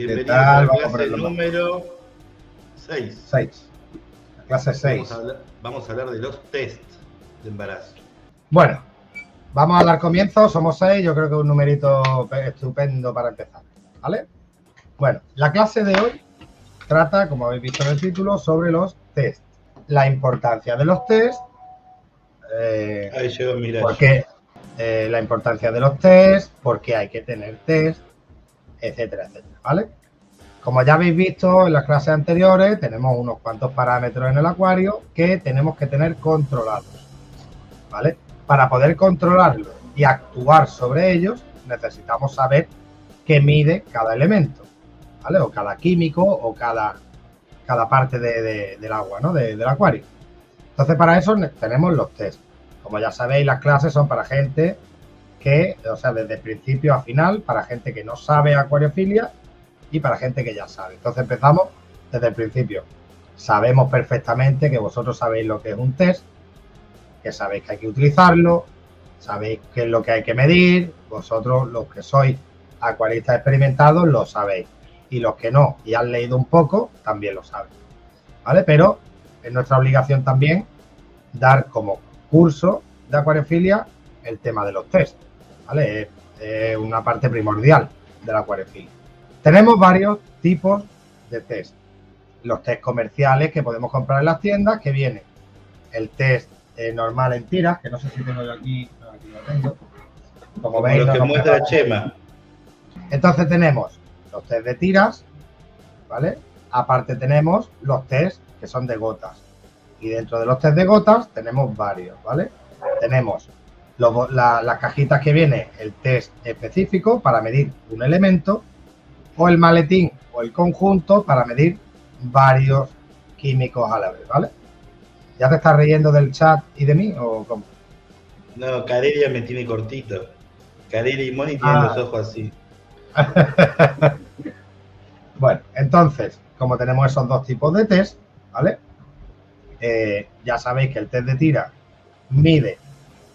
¿Qué Bienvenidos tal? a la Vamos a clase ponerlo más. número 6. 6. La clase 6. Vamos a hablar de los test de embarazo. Bueno, vamos a dar comienzo. Somos 6. Yo creo que es un numerito estupendo para empezar. ¿Vale? Bueno, la clase de hoy trata, como habéis visto en el título, sobre los test. La importancia de los test. Ahí llegó Mirage. ¿Por qué? La importancia de los test, por qué hay que tener test, etcétera, etcétera. ¿Vale? Como ya habéis visto en las clases anteriores, tenemos unos cuantos parámetros en el acuario que tenemos que tener controlados, ¿vale? Para poder controlarlos y actuar sobre ellos, necesitamos saber qué mide cada elemento, ¿vale? O cada químico o cada parte del agua, ¿no? Del acuario. Entonces, para eso tenemos los test. Como ya sabéis, las clases son para gente que, o sea, desde principio a final, para gente que no sabe acuariofilia y para gente que ya sabe. Entonces empezamos desde el principio. Sabemos perfectamente que vosotros sabéis lo que es un test, que sabéis que hay que utilizarlo, sabéis qué es lo que hay que medir. Vosotros, los que sois acuaristas experimentados, lo sabéis. Y los que no y han leído un poco, también lo saben. ¿Vale? Pero es nuestra obligación también dar como curso de acuariofilia el tema de los test. ¿Vale? Es una parte primordial de la acuariofilia. Tenemos varios tipos de test. Los test comerciales que podemos comprar en las tiendas, que viene el test normal en tiras, que no sé si tengo yo aquí, no, aquí lo tengo. Como veis, lo que muestra Chema. Entonces tenemos los test de tiras, ¿vale? Aparte tenemos los test que son de gotas. Y dentro de los test de gotas tenemos varios, ¿vale? Tenemos las cajitas que viene el test específico para medir un elemento, o el maletín o el conjunto para medir varios químicos a la vez, ¿vale? ¿Ya te estás riendo del chat y de mí o cómo? No, Carelia me tiene cortito. Carelia y Moni tienen los ojos así. Bueno, entonces, como tenemos esos dos tipos de test, ¿vale? Ya sabéis que el test de tira mide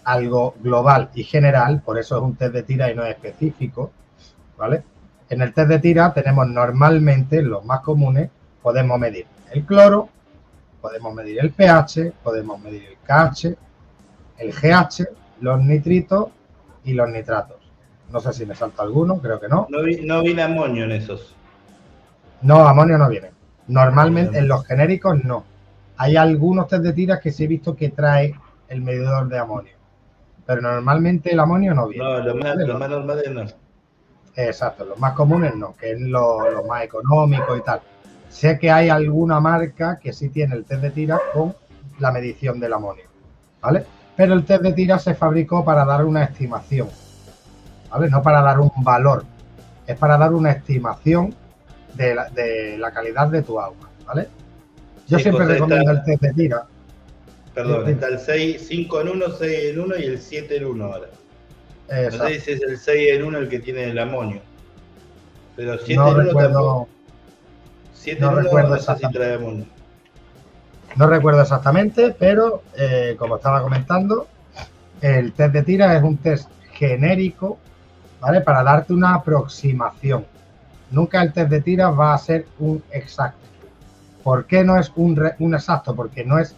algo global y general, por eso es un test de tira y no es específico, ¿vale? En el test de tira tenemos normalmente, los más comunes, podemos medir el cloro, podemos medir el pH, podemos medir el KH, el GH, los nitritos y los nitratos. No sé si me salta alguno, creo que no. No viene amonio en esos. No, amonio no viene. Normalmente en los genéricos no. Hay algunos test de tiras que sí he visto que trae el medidor de amonio. Pero normalmente el amonio no viene. No, lo más normal es no. Exacto, los más comunes no, que es lo más económico y tal. Sé que hay alguna marca que sí tiene el test de tiras con la medición del amonio, ¿vale? Pero el test de tiras se fabricó para dar una estimación, ¿vale? No para dar un valor, es para dar una estimación de la calidad de tu agua, ¿vale? Yo siempre recomiendo el test de tiras. Perdón, está el 5 en 1, 6 en 1 y el 7 en 1 ahora. Exacto. No sé si es el 6 en 1 el que tiene el amonio. Pero 7 no en 1 recuerdo, tampoco. 7 no en 1 recuerdo no sé si trae amonio. No recuerdo exactamente, pero como estaba comentando, el test de tira es un test genérico, ¿vale? Para darte una aproximación. Nunca el test de tira va a ser un exacto. ¿Por qué no es un exacto? Porque no es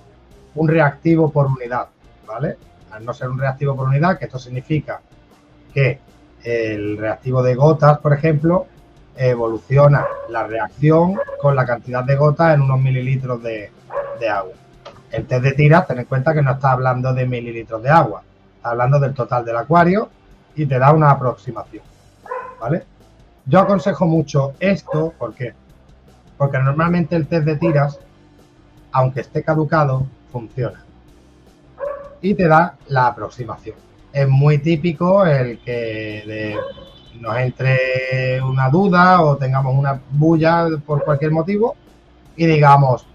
un reactivo por unidad, ¿vale? Al no ser un reactivo por unidad, que esto significa que el reactivo de gotas, por ejemplo, evoluciona la reacción con la cantidad de gotas en unos mililitros de agua. El test de tiras, ten en cuenta que no está hablando de mililitros de agua, está hablando del total del acuario y te da una aproximación, ¿vale? Yo aconsejo mucho esto, ¿por qué? Porque normalmente el test de tiras, aunque esté caducado, funciona y te da la aproximación. Es muy típico el que nos entre una duda o tengamos una bulla por cualquier motivo y digamos,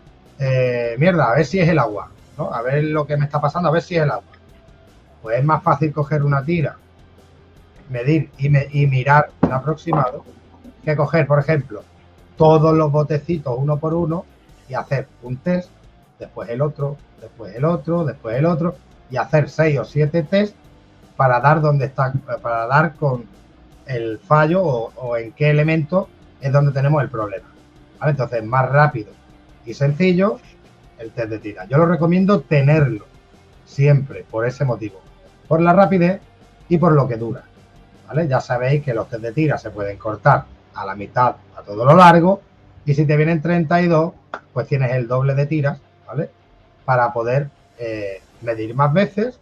mierda, a ver si es el agua, ¿no? A ver lo que me está pasando, a ver si es el agua. Pues es más fácil coger una tira, medir y mirar un aproximado que coger, por ejemplo, todos los botecitos uno por uno y hacer un test, después el otro, después el otro, después el otro y hacer 6 o 7 test para dar dónde está, para dar con el fallo o en qué elemento es donde tenemos el problema, ¿vale? Entonces, más rápido y sencillo el test de tira. Yo lo recomiendo tenerlo siempre por ese motivo, por la rapidez y por lo que dura, ¿vale? Ya sabéis que los test de tira se pueden cortar a la mitad a todo lo largo, y si te vienen 32, pues tienes el doble de tiras, ¿vale? Para poder medir más veces.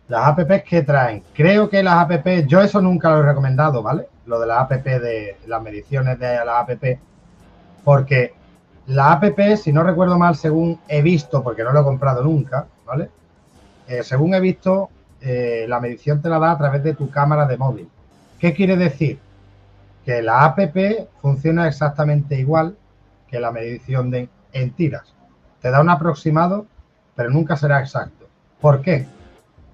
Las apps que traen, creo que las apps, yo eso nunca lo he recomendado, ¿vale? Lo de las apps, de las mediciones de las apps, porque la app, si no recuerdo mal, según he visto, porque no lo he comprado nunca, ¿vale? Según he visto, la medición te la da a través de tu cámara de móvil. ¿Qué quiere decir? Que la app funciona exactamente igual que la medición en tiras. Te da un aproximado, pero nunca será exacto. ¿Por qué?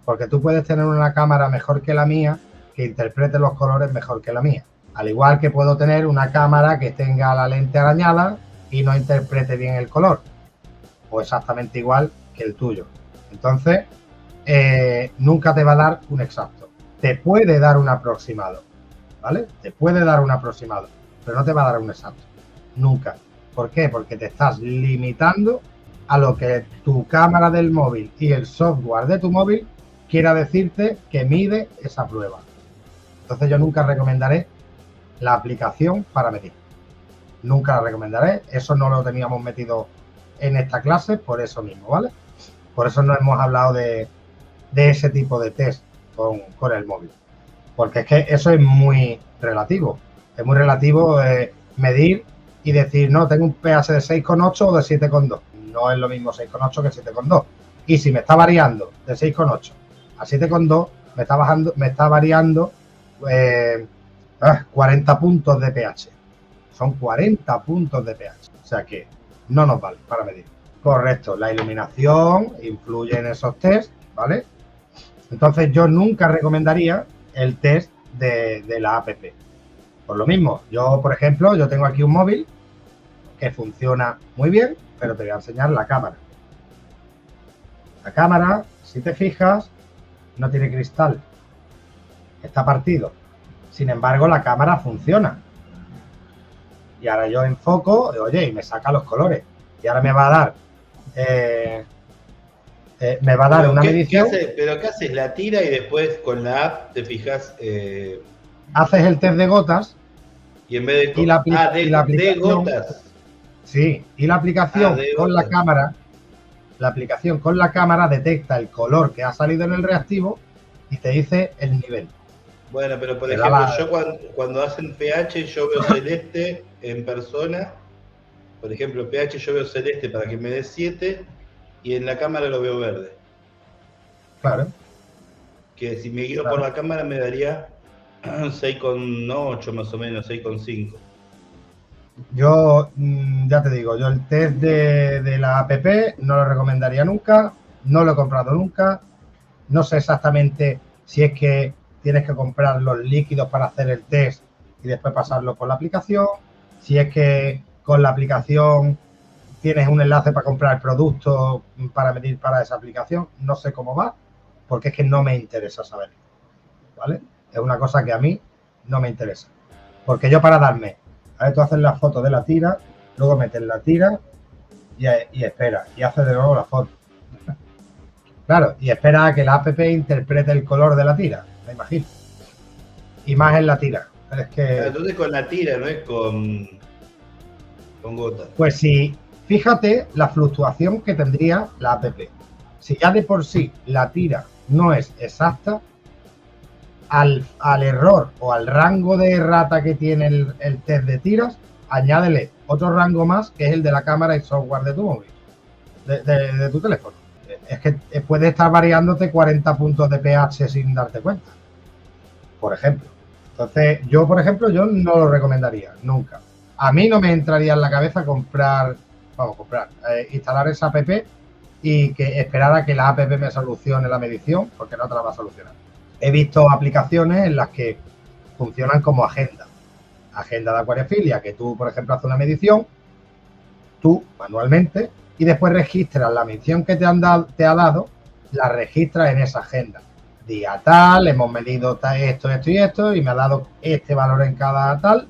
Porque tú puedes tener una cámara mejor que la mía, que interprete los colores mejor que la mía. Al igual que puedo tener una cámara que tenga la lente arañada y no interprete bien el color. O exactamente igual que el tuyo. Entonces, nunca te va a dar un exacto. Te puede dar un aproximado, ¿vale? Te puede dar un aproximado, pero no te va a dar un exacto. Nunca. ¿Por qué? Porque te estás limitando a lo que tu cámara del móvil y el software de tu móvil quiera decirte que mide esa prueba. Entonces yo nunca recomendaré la aplicación para medir. Nunca la recomendaré. Eso no lo teníamos metido en esta clase por eso mismo, ¿vale? Por eso no hemos hablado de ese tipo de test con el móvil. Porque es que eso es muy relativo. Es muy relativo medir y decir, no, tengo un pH de 6,8 o de 7,2. No es lo mismo 6,8 que 7,2. Y si me está variando de 6,8 a 7,2, me está variando 40 puntos de pH. Son 40 puntos de pH. O sea que no nos vale para medir. Correcto, la iluminación influye en esos test, ¿vale? Entonces yo nunca recomendaría el test de la app. Por lo mismo, yo, por ejemplo, yo tengo aquí un móvil que funciona muy bien, pero te voy a enseñar la cámara. La cámara, si te fijas, no tiene cristal. Está partido. Sin embargo, la cámara funciona. Y ahora yo enfoco, oye, y me saca los colores. Y ahora me va a dar una medición. ¿Pero qué haces? La tira y después con la app te fijas. Haces el test de gotas. Y en vez de. de gotas. Sí, y la aplicación con la cámara. La aplicación con la cámara detecta el color que ha salido en el reactivo y te dice el nivel. Bueno, pero por ejemplo, yo cuando hacen pH, yo veo celeste en persona. Por ejemplo, pH yo veo celeste para que me dé 7 y en la cámara lo veo verde. Claro. Que si me guío por la cámara me daría 6,8 más o menos, 6,5. Yo, ya te digo, yo el test de la app no lo recomendaría nunca, no lo he comprado nunca, no sé exactamente si es que tienes que comprar los líquidos para hacer el test y después pasarlo por la aplicación, si es que con la aplicación tienes un enlace para comprar el producto para medir para esa aplicación, no sé cómo va, porque es que no me interesa saber, ¿vale? Es una cosa que a mí no me interesa, porque yo para darme, a ver, tú haces la foto de la tira, luego metes la tira y espera, y haces de nuevo la foto. Claro, y espera a que la app interprete el color de la tira, me imagino. Y más en la tira. Es que... Entonces con la tira, no es con gotas. Pues sí, fíjate la fluctuación que tendría la app. Si ya de por sí la tira no es exacta, al error o al rango de errata que tiene el test de tiras, añádele otro rango más, que es el de la cámara y software de tu móvil, de tu teléfono. Es que puede estar variándote 40 puntos de pH sin darte cuenta, por ejemplo. Entonces, yo, por ejemplo, yo no lo recomendaría, nunca. A mí no me entraría en la cabeza instalar esa app y que esperar a que la app me solucione la medición, porque no te la va a solucionar. He visto aplicaciones en las que funcionan como agenda de acuariofilia, que tú, por ejemplo, haces una medición, tú manualmente, y después registras la medición que te ha dado, la registras en esa agenda. día tal, hemos medido esto, esto y esto, y me ha dado este valor en cada tal,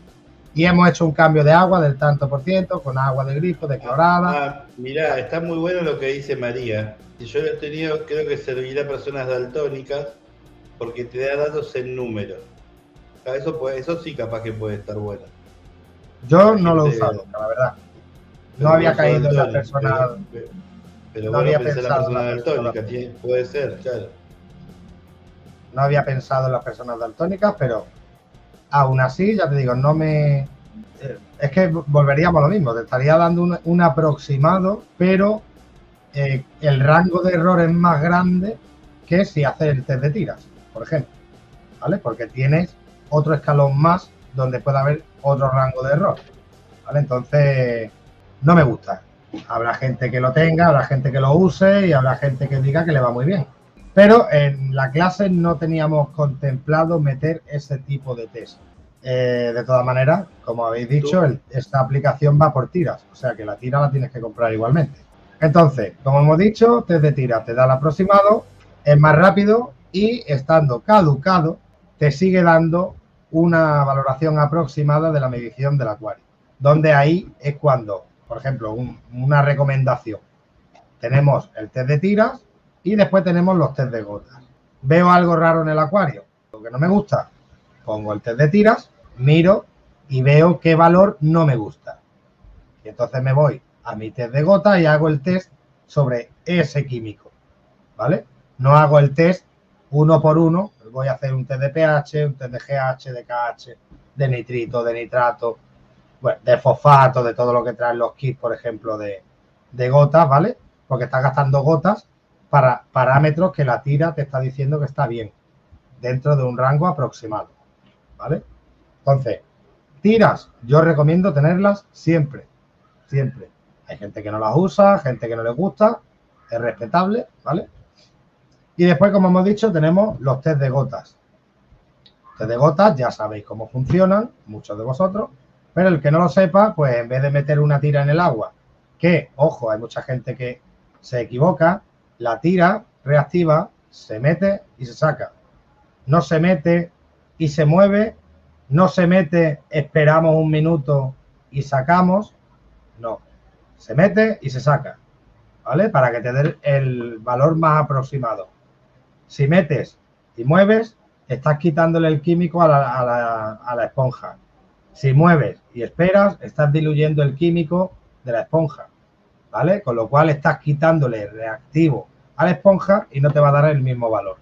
y hemos hecho un cambio de agua del tanto por ciento, con agua de grifo, de clorada. Mirá, está muy bueno lo que dice María. Si yo lo he tenido, creo que servirá a personas daltónicas, porque te da datos en números. Eso sí capaz que puede estar bueno. Yo no lo he usado, la verdad. No había caído en la persona. Pero no había pensado en la persona daltónica, puede ser, claro. No había pensado en las personas daltónicas, pero aún así, ya te digo, no me... Es que volveríamos a lo mismo, te estaría dando un aproximado, pero el rango de error es más grande que si haces el test de tiras, por ejemplo, ¿vale? Porque tienes otro escalón más donde puede haber otro rango de error, ¿vale? Entonces, no me gusta. Habrá gente que lo tenga, habrá gente que lo use y habrá gente que diga que le va muy bien. Pero en la clase no teníamos contemplado meter ese tipo de test. De todas maneras, como habéis dicho, esta aplicación va por tiras, o sea que la tira la tienes que comprar igualmente. Entonces, como hemos dicho, test de tiras te da el aproximado, es más rápido y estando caducado te sigue dando una valoración aproximada de la medición del acuario, donde ahí es cuando, por ejemplo, una recomendación. Tenemos el test de tiras y después tenemos los test de gotas. Veo algo raro en el acuario, lo que no me gusta, pongo el test de tiras, miro y veo qué valor no me gusta. Y entonces me voy a mi test de gotas y hago el test sobre ese químico, ¿vale? No hago el test uno por uno, voy a hacer un test de pH, un test de GH, de KH, de nitrito, de nitrato, bueno, de fosfato, de todo lo que traen los kits, por ejemplo, de gotas, ¿vale? Porque estás gastando gotas para parámetros que la tira te está diciendo que está bien, dentro de un rango aproximado, ¿vale? Entonces, tiras, yo recomiendo tenerlas siempre, siempre. Hay gente que no las usa, gente que no les gusta, es respetable, ¿vale? Y después, como hemos dicho, tenemos los test de gotas. Test de gotas, ya sabéis cómo funcionan, muchos de vosotros, pero el que no lo sepa, pues en vez de meter una tira en el agua, que, ojo, hay mucha gente que se equivoca, la tira reactiva se mete y se saca. No se mete y se mueve, no se mete, esperamos un minuto y sacamos, no, se mete y se saca, ¿vale? Para que te dé el valor más aproximado. Si metes y mueves, estás quitándole el químico a la esponja. Si mueves y esperas, estás diluyendo el químico de la esponja, ¿vale? Con lo cual estás quitándole reactivo a la esponja y no te va a dar el mismo valor,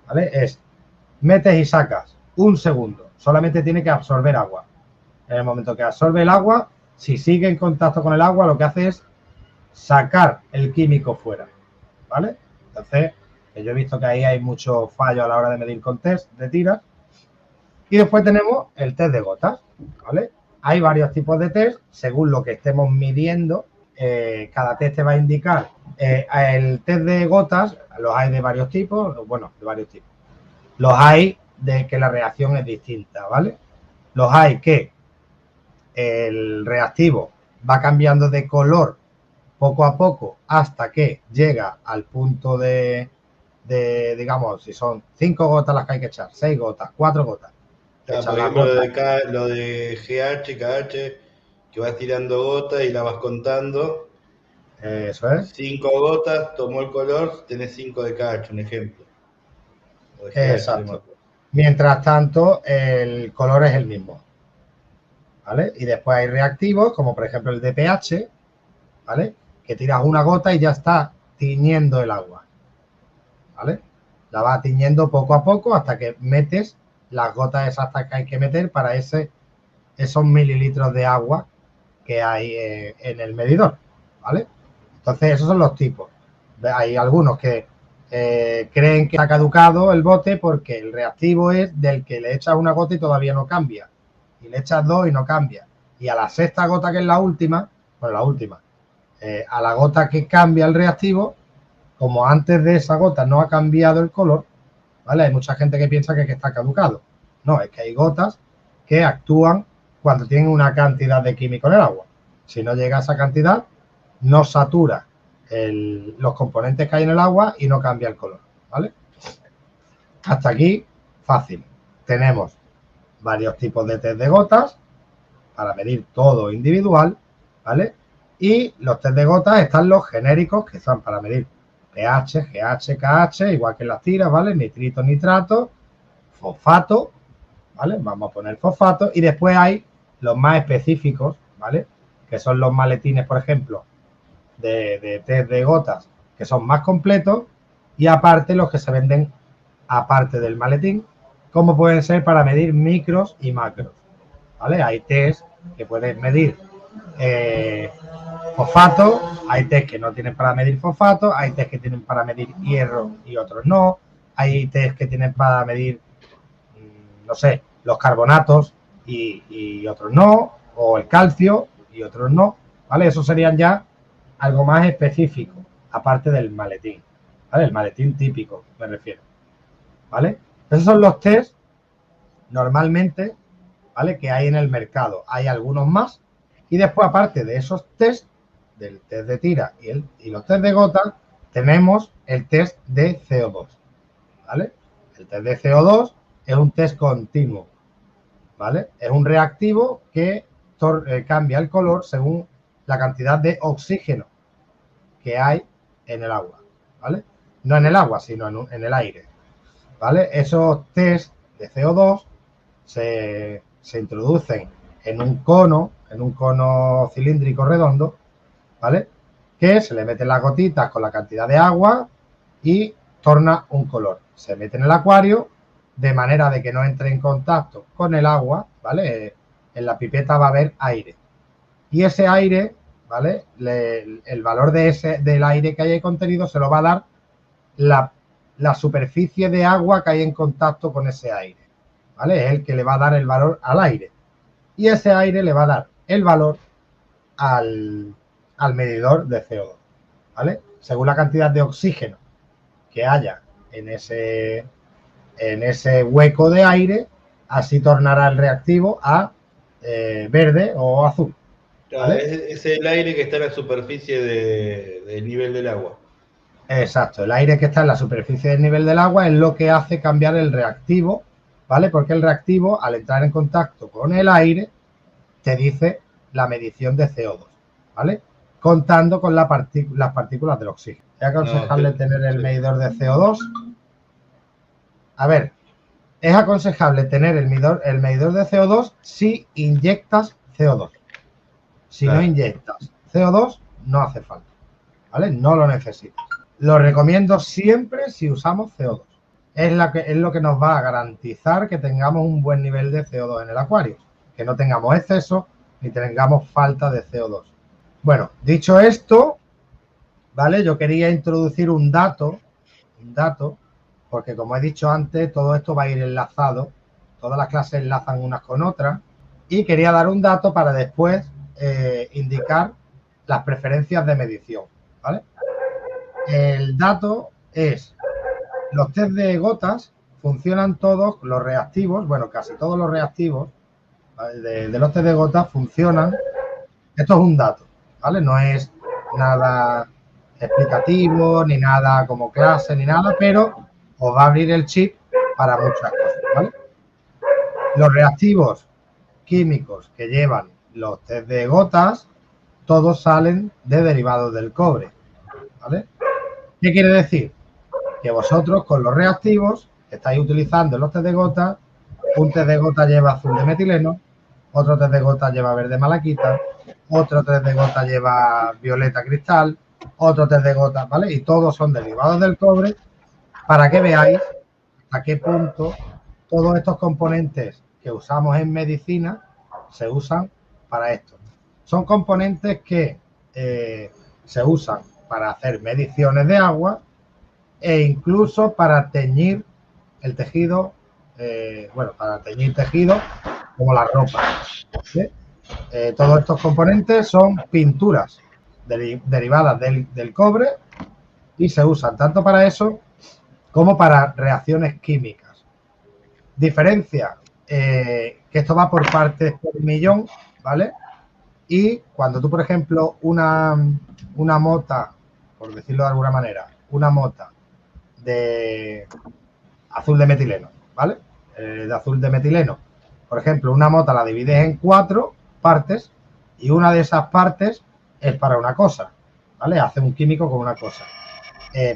¿vale? Es metes y sacas un segundo, solamente tiene que absorber agua. En el momento que absorbe el agua, si sigue en contacto con el agua, lo que hace es sacar el químico fuera, ¿vale? Entonces, yo he visto que ahí hay mucho fallo a la hora de medir con test de tiras. Y después tenemos el test de gotas, ¿vale? Hay varios tipos de test, según lo que estemos midiendo, cada test te va a indicar. El test de gotas los hay de varios tipos, bueno, de varios tipos. Los hay de que la reacción es distinta, ¿vale? Los hay que el reactivo va cambiando de color poco a poco hasta que llega al punto de digamos, si son 5 gotas las que hay que echar, 6 gotas, 4 gotas. Claro, por ejemplo, lo de GH, KH, que vas tirando gotas y la vas contando. Eso es. 5 gotas, tomó el color, tenés 5 de KH, un ejemplo. Exacto. Mientras tanto, el color es el mismo, ¿vale? Y después hay reactivos, como por ejemplo el de pH, ¿vale? Que tiras una gota y ya está tiñendo el agua, ¿vale? La va tiñendo poco a poco hasta que metes las gotas exactas que hay que meter para esos mililitros de agua que hay en el medidor, ¿vale? Entonces, esos son los tipos. Hay algunos que creen que ha caducado el bote porque el reactivo es del que le echas una gota y todavía no cambia. Y le echas 2 y no cambia. Y a la sexta gota, que es la última, bueno, la última, a la gota que cambia el reactivo, como antes de esa gota no ha cambiado el color, ¿vale? Hay mucha gente que piensa que está caducado. No, es que hay gotas que actúan cuando tienen una cantidad de químico en el agua. Si no llega a esa cantidad, no satura los componentes que hay en el agua y no cambia el color, ¿vale? Hasta aquí, fácil. Tenemos varios tipos de test de gotas para medir todo individual, ¿vale? Y los test de gotas están los genéricos, que son para medir pH, GH, KH, igual que en las tiras, ¿vale? Nitrito, nitrato, fosfato, ¿vale? Vamos a poner fosfato. Y después hay los más específicos, ¿vale? Que son los maletines, por ejemplo, de test de gotas, que son más completos. Y aparte los que se venden aparte del maletín, como pueden ser para medir micros y macros, ¿vale? Hay test que pueden medir fosfato, hay test que no tienen para medir fosfato, hay test que tienen para medir hierro y otros no, hay test que tienen para medir, no sé, los carbonatos y otros no, o el calcio y otros no, ¿vale? Eso serían ya algo más específico, aparte del maletín, ¿vale? El maletín típico, me refiero, ¿vale? Esos son los test normalmente, ¿vale? Que hay en el mercado. Hay algunos más. Y después, aparte de esos test, del test de tira y los test de gota, tenemos el test de CO2, ¿vale? El test de CO2 es un test continuo, ¿vale? Es un reactivo que cambia el color según la cantidad de oxígeno que hay en el agua, ¿vale? No en el agua, sino en el aire, ¿vale? Esos test de CO2 se introducen en un cono cilíndrico redondo, ¿vale? Que se le meten las gotitas con la cantidad de agua y torna un color. Se mete en el acuario de manera de que no entre en contacto con el agua, ¿vale? En la pipeta va a haber aire. Y ese aire, ¿vale? El valor del aire que hay contenido se lo va a dar la superficie de agua que hay en contacto con ese aire, ¿vale? Es el que le va a dar el valor al aire. Y ese aire le va a dar el valor al medidor de CO2, ¿vale? Según la cantidad de oxígeno que haya en ese hueco de aire, así tornará el reactivo a verde o azul, ¿vale? Es el aire que está en la superficie del nivel del agua. Exacto, el aire que está en la superficie del nivel del agua es lo que hace cambiar el reactivo, ¿vale? Porque el reactivo, al entrar en contacto con el aire, te dice la medición de CO2, ¿vale? Contando con las partículas del oxígeno. ¿Es aconsejable tener el medidor de CO2? A ver, es aconsejable tener el medidor de CO2 si inyectas CO2. Si no inyectas CO2, no hace falta, ¿vale? No lo necesitas. Lo recomiendo siempre si usamos CO2. Es lo que nos va a garantizar que tengamos un buen nivel de CO2 en el acuario, que no tengamos exceso ni tengamos falta de CO2. Bueno, dicho esto, ¿vale? Yo quería introducir un dato, porque como he dicho antes, todo esto va a ir enlazado, todas las clases enlazan unas con otras, y quería dar un dato para después indicar las preferencias de medición, ¿vale? El dato es, los test de gotas funcionan todos, los reactivos, bueno, casi todos los reactivos de los test de gotas funcionan. Esto es un dato, ¿vale? No es nada explicativo, ni nada como clase, ni nada, pero os va a abrir el chip para muchas cosas, ¿vale? Los reactivos químicos que llevan los test de gotas, todos salen de derivados del cobre, ¿vale? ¿Qué quiere decir? Que vosotros con los reactivos que estáis utilizando en los test de gota, un test de gota lleva azul de metileno, otro test de gota lleva verde malaquita, otro test de gota lleva violeta cristal, otro test de gota, ¿vale? Y todos son derivados del cobre para que veáis a qué punto todos estos componentes que usamos en medicina se usan para esto. Son componentes que se usan para hacer mediciones de agua e incluso para teñir el tejido, para teñir tejido como la ropa, ¿sí? Todos estos componentes son pinturas derivadas del cobre y se usan tanto para eso como para reacciones químicas. Diferencia, que esto va por partes por millón, ¿vale? Y cuando tú, por ejemplo, una mota, por decirlo de alguna manera, una mota de azul de metileno, ¿vale? De azul de metileno. Por ejemplo, una mota la divides en 4 partes y una de esas partes es para una cosa, ¿vale? Hace un químico con una cosa.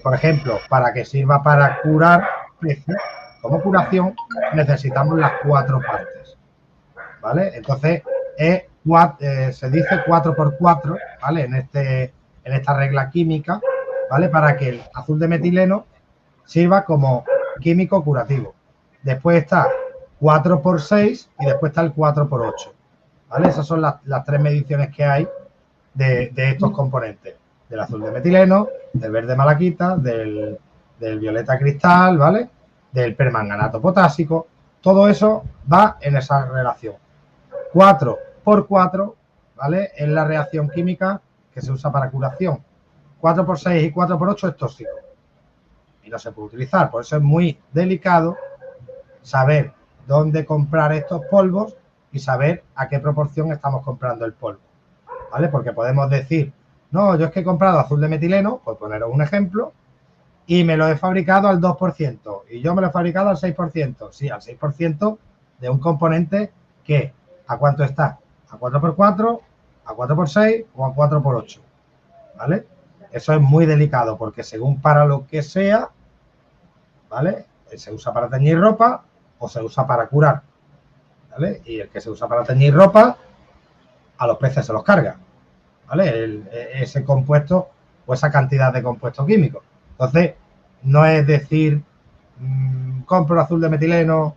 Por ejemplo, para que sirva para curar peces, como curación, necesitamos las 4 partes, ¿vale? Entonces, se dice 4×4, ¿vale? En esta regla química, ¿vale? Para que el azul de metileno sirva como químico curativo. Después está 4×6 y después está el 4×8, ¿vale? Esas son las 3 mediciones que hay de estos componentes. Del azul de metileno, del verde malaquita, del violeta cristal, ¿vale? Del permanganato potásico. Todo eso va en esa relación. 4×4, ¿vale? Es la reacción química que se usa para curación. 4×6 y 4×8 es tóxico y no se puede utilizar. Por eso es muy delicado saber dónde comprar estos polvos y saber a qué proporción estamos comprando el polvo, ¿vale? Porque podemos decir, no, yo es que he comprado azul de metileno, por poneros un ejemplo, y me lo he fabricado al 2%, y yo me lo he fabricado al 6%. Sí, al 6% de un componente que, ¿a cuánto está? ¿A 4×4, a 4×6 o a 4×8? ¿Vale? Eso es muy delicado porque según para lo que sea, ¿vale? Se usa para teñir ropa o se usa para curar, ¿vale? Y el que se usa para teñir ropa, a los peces se los carga, ¿vale? Ese compuesto o esa cantidad de compuesto químico. Entonces, no es decir, compro azul de metileno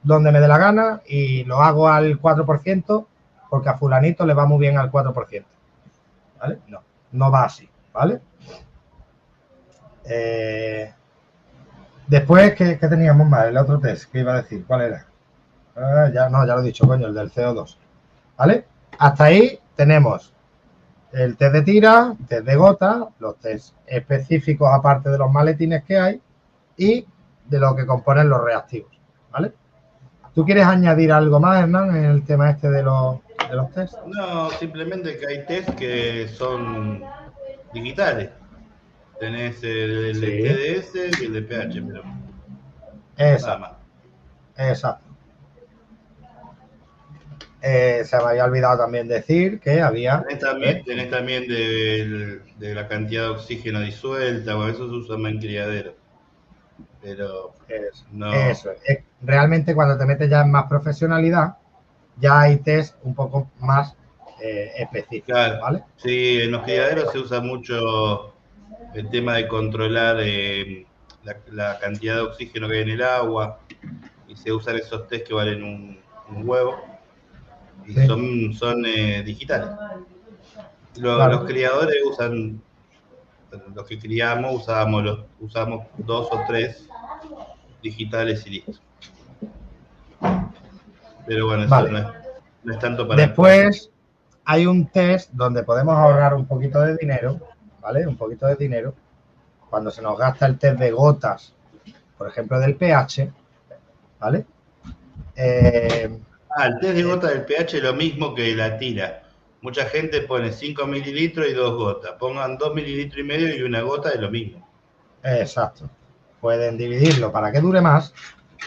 donde me dé la gana y lo hago al 4% porque a fulanito le va muy bien al 4%, ¿vale? No va así, ¿vale? Después, ¿qué teníamos más? El otro test, ¿qué iba a decir? ¿Cuál era? Ya lo he dicho, coño, el del CO2, ¿vale? Hasta ahí tenemos el test de tira, test de gota, los test específicos aparte de los maletines que hay y de lo que componen los reactivos, ¿vale? ¿Tú quieres añadir algo más, Hernán, en el tema este de los test? No, simplemente que hay test que son digitales. Tenés el de TDS y el de pH, pero nada más. Exacto. Se me había olvidado también decir que había... Tenés también de la cantidad de oxígeno disuelta, bueno, eso se usa más en criadero. Pero eso es. Realmente cuando te metes ya en más profesionalidad, ya hay test un poco más específicos, claro, ¿vale? Sí, en los criaderos se usa mucho el tema de controlar la cantidad de oxígeno que hay en el agua y se usan esos test que valen un huevo y son digitales. Los criadores usan, los que criamos usamos 2 o 3 digitales y listo. Pero bueno, eso no es tanto para... Después hay un test donde podemos ahorrar un poquito de dinero, ¿vale? Un poquito de dinero. Cuando se nos gasta el test de gotas, por ejemplo, del pH, ¿vale? El test de gotas del pH es lo mismo que la tira. Mucha gente pone 5 mililitros y 2 gotas. Pongan 2 mililitros y medio y una gota, es lo mismo. Exacto. Pueden dividirlo para que dure más,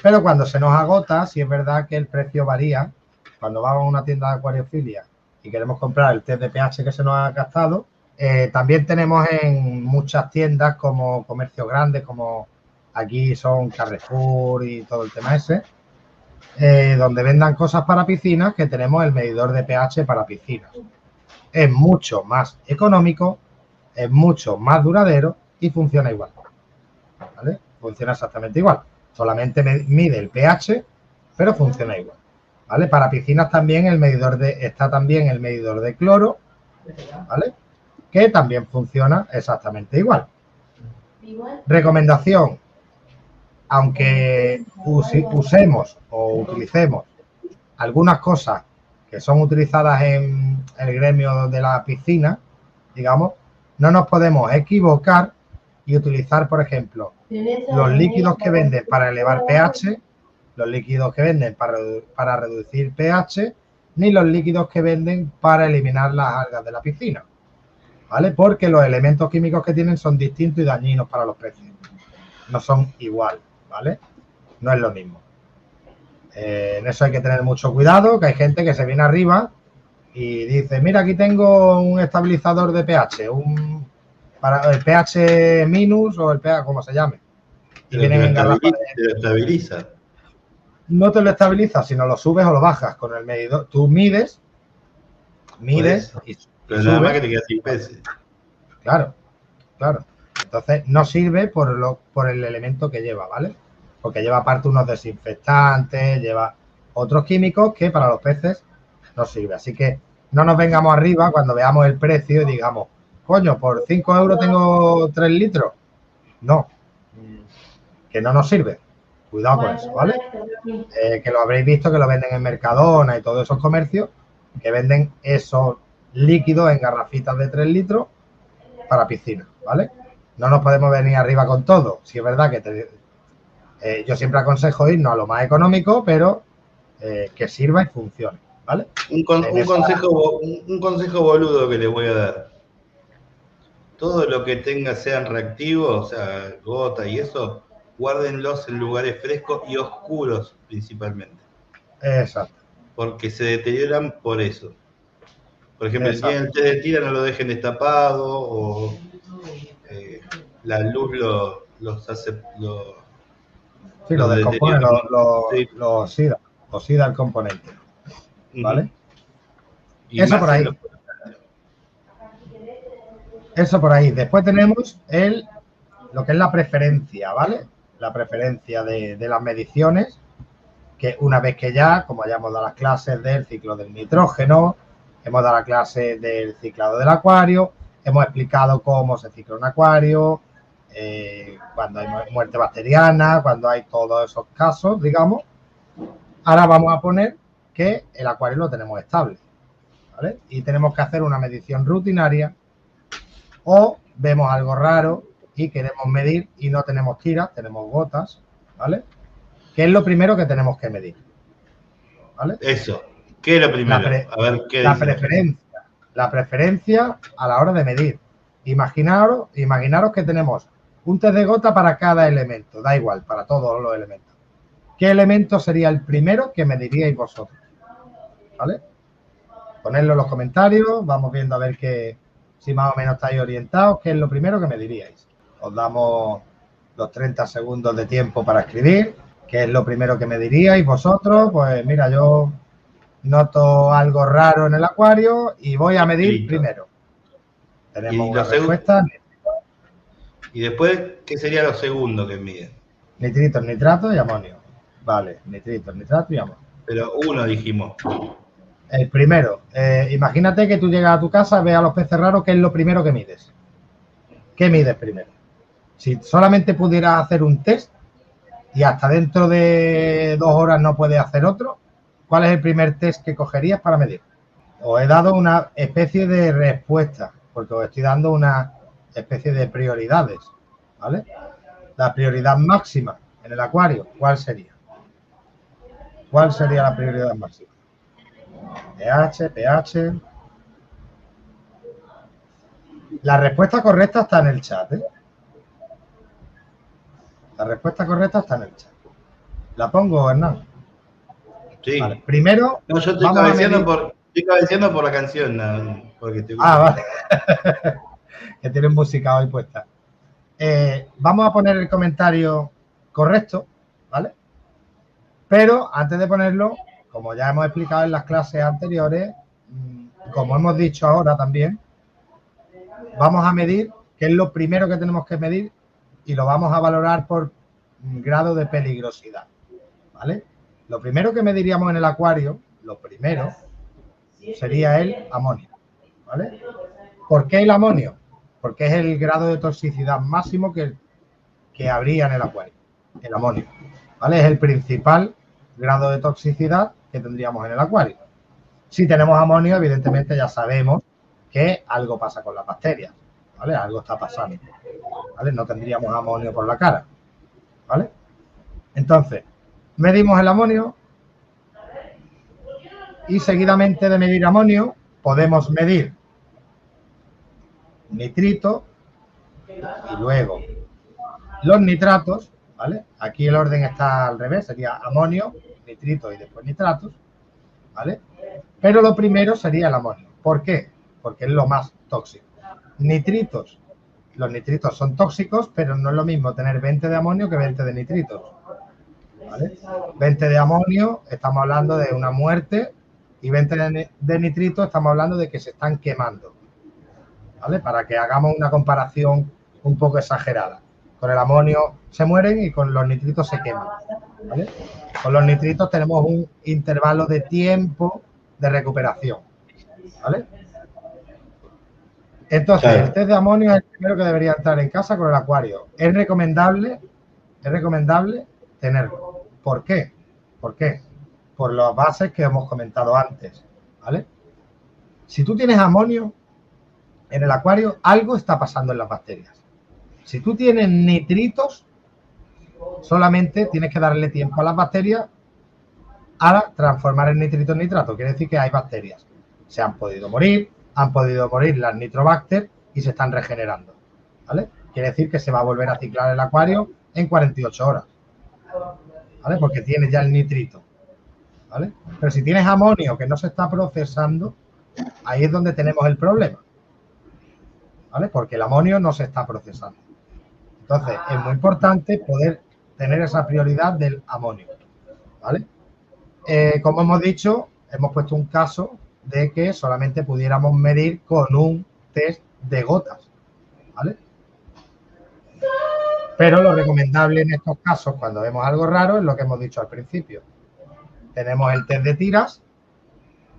pero cuando se nos agota, sí es verdad que el precio varía. Cuando vamos a una tienda de acuariofilia y queremos comprar el test de pH que se nos ha gastado, también tenemos en muchas tiendas como comercios grandes, como aquí son Carrefour y todo el tema ese, donde vendan cosas para piscinas, que tenemos el medidor de pH para piscinas. Es mucho más económico, es mucho más duradero y funciona igual, ¿vale? Funciona exactamente igual. Solamente mide el pH, pero funciona igual, ¿vale? Para piscinas también está también el medidor de cloro, ¿vale? Que también funciona exactamente igual. Recomendación: aunque usemos o utilicemos algunas cosas que son utilizadas en el gremio de la piscina, digamos, no nos podemos equivocar y utilizar, por ejemplo, los líquidos que venden para elevar pH, los líquidos que venden para reducir pH, ni los líquidos que venden para eliminar las algas de la piscina, ¿vale? Porque los elementos químicos que tienen son distintos y dañinos para los peces. No son igual, ¿vale? No es lo mismo. En eso hay que tener mucho cuidado, que hay gente que se viene arriba y dice, mira, aquí tengo un estabilizador de pH, para el pH minus o el pH, como se llame. Y vienen en garrafas. Te lo estabiliza. No te lo estabiliza, sino lo subes o lo bajas con el medidor. Tú mides y pero nada más que te queda sin peces. Claro. Entonces no sirve por el elemento que lleva, ¿vale? Porque lleva aparte unos desinfectantes, lleva otros químicos que para los peces no sirve. Así que no nos vengamos arriba cuando veamos el precio y digamos, coño, por 5 euros tengo 3 litros. No, que no nos sirve. Cuidado con eso, ¿vale? Que lo habréis visto que lo venden en Mercadona y todos esos comercios que venden esos líquidos en garrafitas de 3 litros para piscina, ¿vale? No nos podemos venir arriba con todo. Si es verdad que yo siempre aconsejo irnos a lo más económico, pero que sirva y funcione, ¿vale? Un consejo boludo que les voy a dar. Todo lo que sean reactivos, o sea, gota y eso, guárdenlos en lugares frescos y oscuros principalmente. Exacto. Porque se deterioran por eso. Por ejemplo, el día del test de tira no lo dejen destapado o la luz los hace... Sí, lo descompone, lo oxida el componente, ¿vale? Y eso por ahí. Eso por ahí. Después tenemos lo que es la preferencia, ¿vale? La preferencia de las mediciones, que una vez que ya, como ya hemos dado las clases del ciclo del nitrógeno, hemos dado la clase del ciclado del acuario, hemos explicado cómo se cicla un acuario, cuando hay muerte bacteriana, cuando hay todos esos casos, digamos. Ahora vamos a poner que el acuario lo tenemos estable, ¿vale? Y tenemos que hacer una medición rutinaria o vemos algo raro y queremos medir y no tenemos tiras, tenemos gotas, ¿vale? ¿Qué es lo primero que tenemos que medir? ¿Vale? Eso. ¿Qué es lo primero? A ver, ¿qué dice? La preferencia a la hora de medir. Imaginaros que tenemos un test de gota para cada elemento, da igual, para todos los elementos. ¿Qué elemento sería el primero que mediríais vosotros? ¿Vale? Ponedlo en los comentarios, vamos viendo a ver si más o menos estáis orientados, qué es lo primero que mediríais. Os damos los 30 segundos de tiempo para escribir. ¿Qué es lo primero que mediríais vosotros? Pues mira, yo noto algo raro en el acuario y voy a medir primero. Tenemos una respuesta. ¿Y después qué sería lo segundo que miden? Nitritos, nitratos y amonio. Vale, nitritos, nitratos y amonio. Pero uno dijimos. El primero. Imagínate que tú llegas a tu casa, ves a los peces raros, ¿qué es lo primero que mides? ¿Qué mides primero? Si solamente pudieras hacer un test y hasta dentro de 2 horas no puedes hacer otro, ¿cuál es el primer test que cogerías para medir? Os he dado una especie de respuesta, porque os estoy dando una especie de prioridades, ¿vale? La prioridad máxima en el acuario, ¿cuál sería? ¿Cuál sería la prioridad máxima? pH. La respuesta correcta está en el chat, ¿eh? La respuesta correcta está en el chat. ¿La pongo, Hernán? Sí. Vale. Primero, no, yo estoy cabeceando por la canción. No, porque vale. Que tienen música hoy puesta. Vamos a poner el comentario correcto, ¿vale? Pero antes de ponerlo, como ya hemos explicado en las clases anteriores, como hemos dicho ahora también, vamos a medir qué es lo primero que tenemos que medir y lo vamos a valorar por grado de peligrosidad, ¿vale? Lo primero que mediríamos en el acuario, lo primero, sería el amonio, ¿vale? ¿Por qué el amonio? Porque es el grado de toxicidad máximo que habría en el acuario, el amonio, ¿vale? Es el principal grado de toxicidad que tendríamos en el acuario. Si tenemos amonio, evidentemente ya sabemos que algo pasa con las bacterias, ¿vale? Algo está pasando, ¿vale? No tendríamos amonio por la cara, ¿vale? Entonces, medimos el amonio y seguidamente de medir amonio podemos medir nitrito y luego los nitratos, ¿vale? Aquí el orden está al revés, sería amonio, nitrito y después nitratos, ¿vale? Pero lo primero sería el amonio. ¿Por qué? Porque es lo más tóxico. Nitritos. Los nitritos son tóxicos, pero no es lo mismo tener 20 de amonio que 20 de nitritos, ¿vale? 20 de amonio, estamos hablando de una muerte, y 20 de nitritos, estamos hablando de que se están quemando, ¿vale? Para que hagamos una comparación un poco exagerada. Con el amonio se mueren y con los nitritos se queman, ¿vale? Con los nitritos tenemos un intervalo de tiempo de recuperación, ¿vale? Entonces, el test de amonio es el primero que debería entrar en casa con el acuario. Es recomendable tenerlo. ¿Por qué? ¿Por qué? Por las bases que hemos comentado antes, ¿vale? Si tú tienes amonio en el acuario, algo está pasando en las bacterias. Si tú tienes nitritos, solamente tienes que darle tiempo a las bacterias a transformar el nitrito en nitrato. Quiere decir que hay bacterias. Se han podido morir las nitrobacter y se están regenerando, ¿vale? Quiere decir que se va a volver a ciclar el acuario en 48 horas, ¿vale? Porque tienes ya el nitrito, ¿vale? Pero si tienes amonio que no se está procesando, ahí es donde tenemos el problema, ¿vale? Porque el amonio no se está procesando. Entonces, es muy importante poder tener esa prioridad del amonio, ¿vale? Como hemos dicho, hemos puesto un caso de que solamente pudiéramos medir con un test de gotas, ¿vale? Pero lo recomendable en estos casos, cuando vemos algo raro, es lo que hemos dicho al principio. Tenemos el test de tiras,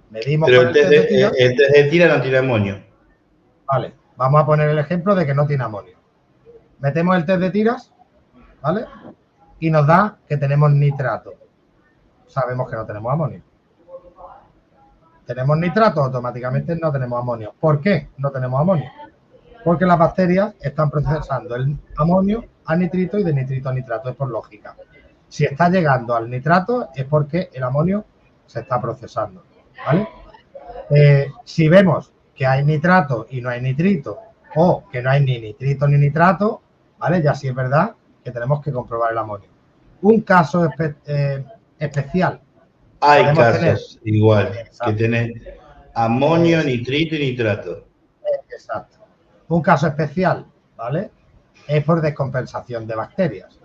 medimos pero con el test de tiras. El test de tira no tiene amonio. Vale, vamos a poner el ejemplo de que no tiene amonio. Metemos el test de tiras, ¿vale? Y nos da que tenemos nitrato. Sabemos que no tenemos amonio. Tenemos nitrato, automáticamente no tenemos amonio. ¿Por qué no tenemos amonio? Porque las bacterias están procesando el amonio a nitrito y de nitrito a nitrato, es por lógica. Si está llegando al nitrato es porque el amonio se está procesando, ¿vale? Si vemos que hay nitrato y no hay nitrito, o que no hay ni nitrito ni nitrato, ¿vale? Ya sí es verdad que tenemos que comprobar el amonio. Un caso especial. Hay casos igual, que tenés amonio, nitrito y nitrato. Exacto. Un caso especial, ¿vale? Es por descompensación de bacterias,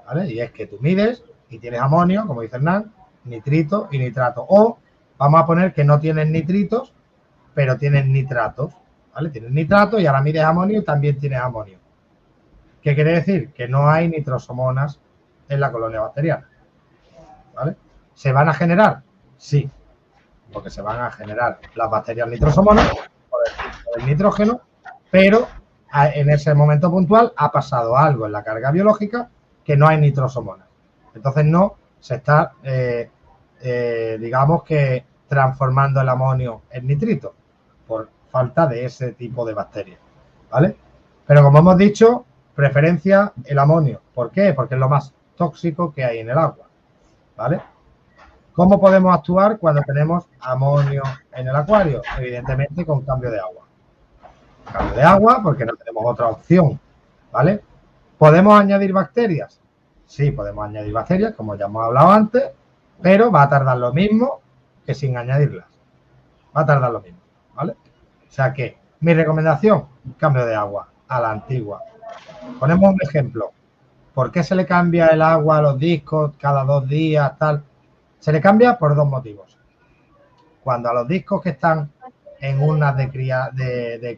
¿vale? Y es que tú mides y tienes amonio, como dice Hernán, nitrito y nitrato. O vamos a poner que no tienes nitritos, pero tienes nitratos, ¿vale? Tienes nitratos y ahora mides amonio y también tienes amonio. ¿Qué quiere decir? Que no hay nitrosomonas en la colonia bacteriana, ¿vale? ¿Se van a generar? Sí, porque se van a generar las bacterias nitrosomonas por el nitrógeno, pero en ese momento puntual ha pasado algo en la carga biológica que no hay nitrosomonas. Entonces no se está, digamos que, transformando el amonio en nitrito por falta de ese tipo de bacterias, ¿vale? Pero como hemos dicho, preferencia el amonio. ¿Por qué? Porque es lo más tóxico que hay en el agua, ¿vale? ¿Cómo podemos actuar cuando tenemos amonio en el acuario? Evidentemente con cambio de agua. Cambio de agua porque no tenemos otra opción, ¿vale? ¿Podemos añadir bacterias? Sí, podemos añadir bacterias, como ya hemos hablado antes, pero va a tardar lo mismo que sin añadirlas. Va a tardar lo mismo, ¿vale? O sea que mi recomendación, cambio de agua a la antigua. Ponemos un ejemplo. ¿Por qué se le cambia el agua a los discos cada 2 días, tal? Se le cambia por 2 motivos. Cuando a los discos que están en unas de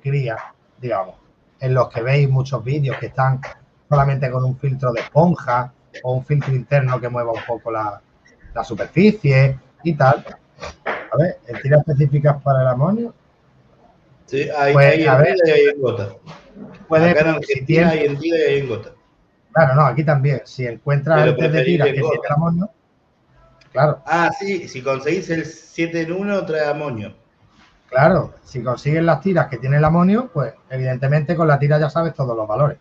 cría, digamos, en los que veis muchos vídeos que están solamente con un filtro de esponja o un filtro interno que mueva un poco la superficie y tal. A ver, ¿en tiras específicas para el amonio? Sí, hay en tira y hay en gota. Acá en Argentina hay en tira y hay en gota. Claro, no, aquí también. Si encuentras el test de tiras que tiene el amonio, claro. Ah, sí, si conseguís el 7 en 1 trae amonio. Claro, si consigues las tiras que tiene el amonio, pues evidentemente con la tira ya sabes todos los valores,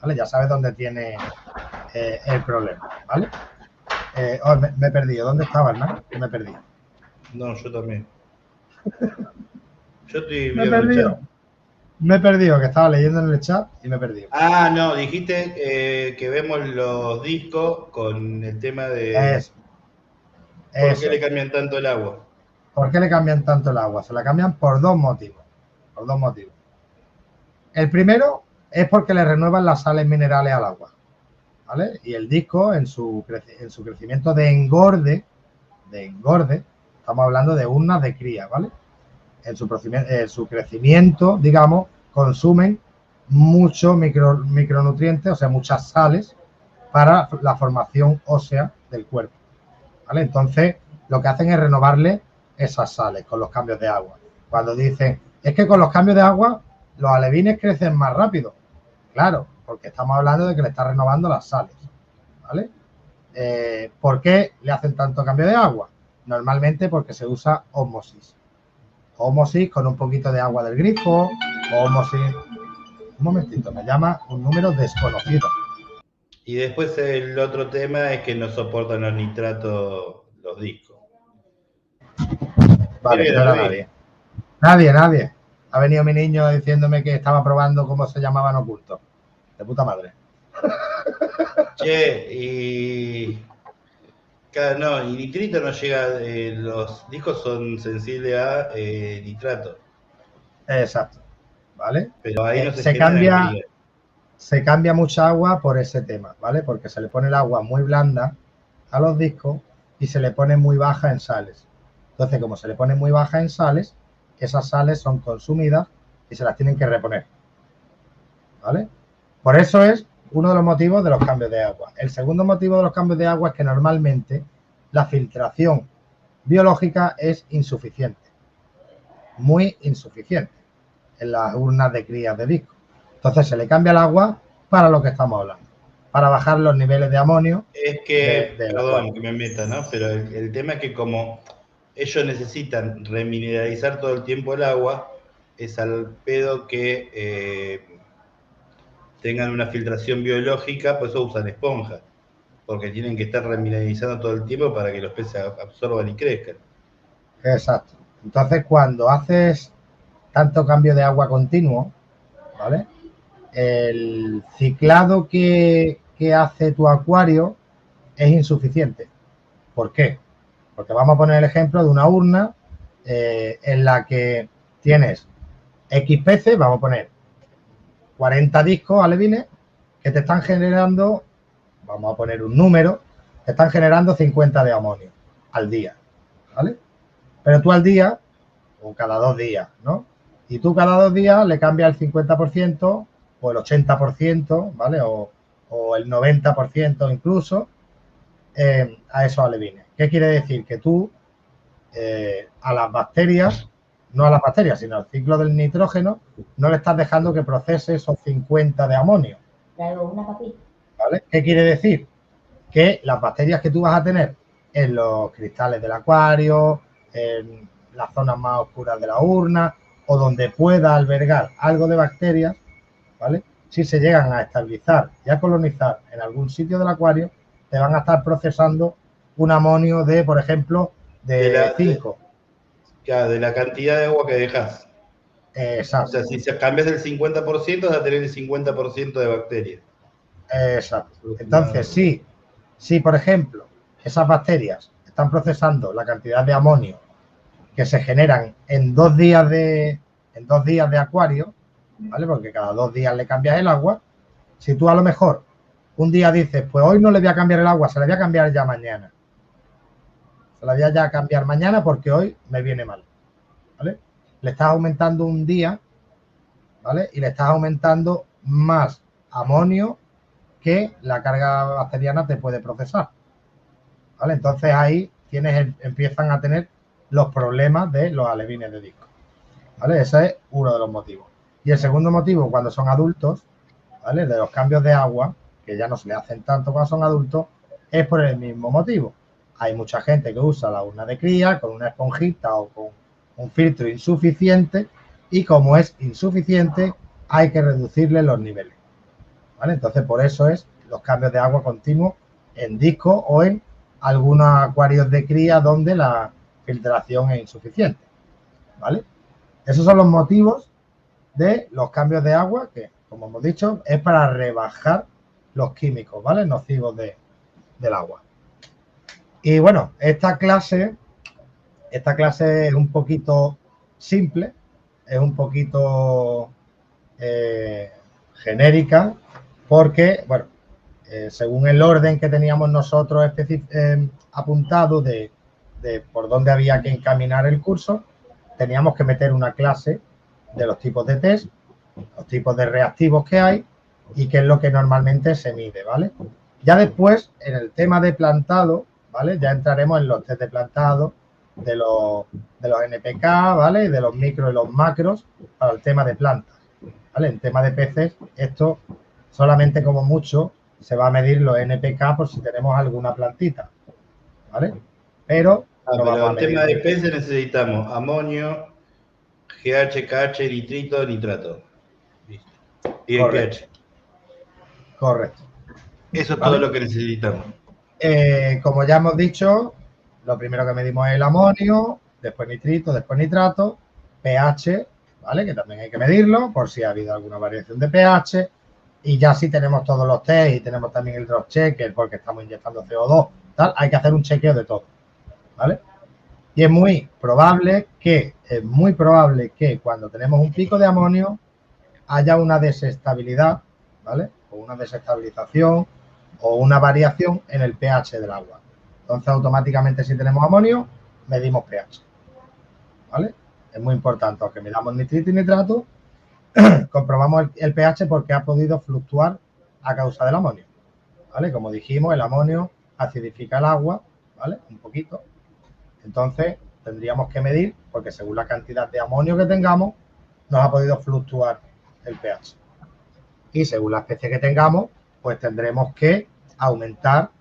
¿vale? Ya sabes dónde tiene el problema, ¿vale? Me he perdido. ¿Dónde estaba, hermano? Me he perdido. No, yo también. Yo estoy me he perdido. Me he perdido, que estaba leyendo en el chat y me he perdido. Ah, no, dijiste que vemos los discos con el tema de Eso. por qué le Eso. cambian tanto el agua. ¿Por qué le cambian tanto el agua? Se la cambian por dos motivos. Por dos motivos. El primero es porque le renuevan las sales minerales al agua, ¿vale? Y el disco, en su crecimiento de engorde, estamos hablando de urnas de cría, ¿vale? En su crecimiento, digamos, consumen muchos micronutrientes, o sea, muchas sales para la formación ósea del cuerpo, ¿vale? Entonces, lo que hacen es renovarle esas sales con los cambios de agua. Cuando dicen, es que con los cambios de agua los alevines crecen más rápido. Claro, porque estamos hablando de que le está renovando las sales, ¿vale? ¿Por qué le hacen tanto cambio de agua? Normalmente porque se usa ósmosis. Ósmosis con un poquito de agua del grifo, ósmosis... Un momentito, me llama un número desconocido. Y después el otro tema es que no soportan los nitratos los discos. Vale, no era nadie. Nadie. Ha venido mi niño diciéndome que estaba probando cómo se llamaban ocultos. De puta madre. Che, y... Claro, no, y nitrito no llega, los discos son sensibles a nitrato. Exacto. ¿Vale? Pero ahí no se generan crías. Se cambia mucha agua por ese tema, ¿vale? Porque se le pone el agua muy blanda a los discos y se le pone muy baja en sales. Entonces, como se le pone muy baja en sales, esas sales son consumidas y se las tienen que reponer, ¿vale? Por eso es uno de los motivos de los cambios de agua. El segundo motivo de los cambios de agua es que normalmente la filtración biológica es insuficiente, muy insuficiente en las urnas de crías de disco. Entonces se le cambia el agua para lo que estamos hablando, para bajar los niveles de amonio. Es que, perdón que me meta, ¿no? Pero el tema es que como ellos necesitan remineralizar todo el tiempo el agua, es al pedo que tengan una filtración biológica, por eso usan esponjas, porque tienen que estar remineralizando todo el tiempo para que los peces absorban y crezcan. Exacto. Entonces, cuando haces tanto cambio de agua continuo, ¿vale? El ciclado que hace tu acuario es insuficiente. ¿Por qué? Porque vamos a poner el ejemplo de una urna en la que tienes X peces, vamos a poner 40 discos alevines que te están generando, vamos a poner un número, te están generando 50 de amonio al día, ¿vale? Pero tú al día, o cada 2 días, ¿no? Y tú cada 2 días le cambias el 50% o el 80%, ¿vale? O el 90% incluso a esos alevines. ¿Qué quiere decir? Que tú a las bacterias, no a las bacterias, sino al ciclo del nitrógeno, no le estás dejando que procese esos 50 de amonio. ¿Vale? ¿Qué quiere decir? Que las bacterias que tú vas a tener en los cristales del acuario, en las zonas más oscuras de la urna o donde pueda albergar algo de bacterias, ¿vale? Si se llegan a estabilizar y a colonizar en algún sitio del acuario, te van a estar procesando un amonio de, por ejemplo, de 5. Claro, de la cantidad de agua que dejas. Exacto. O sea, si cambias del 50%, vas a tener el 50% de bacterias. Exacto. Entonces, si, por ejemplo, esas bacterias están procesando la cantidad de amonio que se generan en 2 días de acuario, ¿vale? Porque cada 2 días le cambias el agua. Si tú a lo mejor un día dices, pues hoy no le voy a cambiar el agua, se la voy a cambiar ya mañana. Se la voy a ya cambiar mañana porque hoy me viene mal, ¿vale? Le estás aumentando un día, ¿vale? Y le estás aumentando más amonio que la carga bacteriana te puede procesar, ¿vale? Entonces ahí empiezan a tener los problemas de los alevines de disco, ¿vale? Ese es uno de los motivos. Y el segundo motivo, cuando son adultos, ¿vale? De los cambios de agua, que ya no se le hacen tanto cuando son adultos, es por el mismo motivo. Hay mucha gente que usa la urna de cría con una esponjita o con un filtro insuficiente y como es insuficiente hay que reducirle los niveles, ¿vale? Entonces por eso es los cambios de agua continuos en disco o en algunos acuarios de cría donde la filtración es insuficiente, ¿vale? Esos son los motivos de los cambios de agua, que, como hemos dicho, es para rebajar los químicos, ¿vale? Nocivos del agua. Y bueno, esta clase es un poquito simple, es un poquito genérica, porque, bueno, según el orden que teníamos nosotros apuntado de por dónde había que encaminar el curso, teníamos que meter una clase de los tipos de test, los tipos de reactivos que hay y qué es lo que normalmente se mide, ¿vale? Ya después, en el tema de plantado, ¿vale? Ya entraremos en los test de plantado, de los NPK, ¿vale? De los micros y los macros para el tema de plantas, ¿vale? En tema de peces, esto solamente como mucho se va a medir los NPK por si tenemos alguna plantita, ¿vale? Pero no vamos a medir. En tema de peces necesitamos amonio, GH, KH, nitrito, nitrato. Listo. Y el pH. Correcto. Eso es todo lo que necesitamos. Como ya hemos dicho, lo primero que medimos es el amonio, después nitrito, después nitrato, pH, ¿vale? Que también hay que medirlo por si ha habido alguna variación de pH. Y ya si tenemos todos los test y tenemos también el drop checker porque estamos inyectando CO2, tal, hay que hacer un chequeo de todo, ¿vale? Y es muy probable que cuando tenemos un pico de amonio haya una desestabilidad, ¿vale? O una desestabilización o una variación en el pH del agua. Entonces, automáticamente, si tenemos amonio, medimos pH, ¿vale? Es muy importante, aunque midamos nitrito y nitrato, comprobamos el pH porque ha podido fluctuar a causa del amonio, ¿vale? Como dijimos, el amonio acidifica el agua, ¿vale? Un poquito. Entonces, tendríamos que medir, porque según la cantidad de amonio que tengamos, nos ha podido fluctuar el pH. Y según la especie que tengamos, pues tendremos que aumentar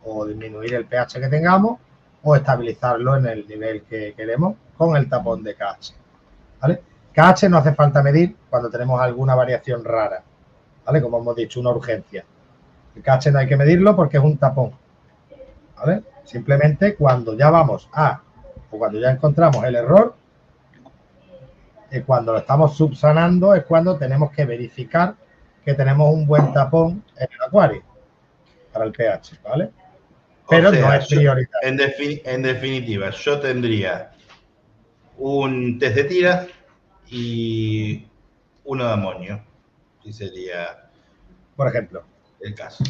o disminuir el pH que tengamos o estabilizarlo en el nivel que queremos con el tapón de KH, ¿vale? KH no hace falta medir cuando tenemos alguna variación rara, ¿vale? Como hemos dicho, una urgencia. El KH no hay que medirlo porque es un tapón, ¿vale? Simplemente cuando ya vamos o cuando ya encontramos el error, cuando lo estamos subsanando es cuando tenemos que verificar que tenemos un buen tapón en el acuario para el pH, ¿vale? Pero no es prioritario. En definitiva, yo tendría un test de tiras y uno de amonio, si sería, por ejemplo, el caso.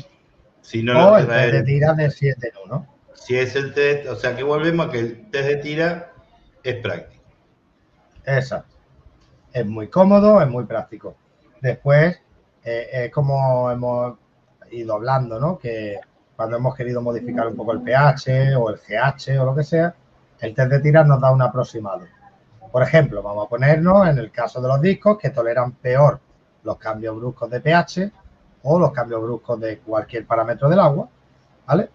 Si no, o el test de tiras de 7 en 1. Si es el test, o sea que volvemos a que el test de tira es práctico. Exacto. Es muy cómodo, es muy práctico. Después, es como hemos ido hablando, ¿no? Que cuando hemos querido modificar un poco el pH o el GH o lo que sea, el test de tiras nos da un aproximado. Por ejemplo, vamos a ponernos en el caso de los discos que toleran peor los cambios bruscos de pH o los cambios bruscos de cualquier parámetro del agua, ¿vale?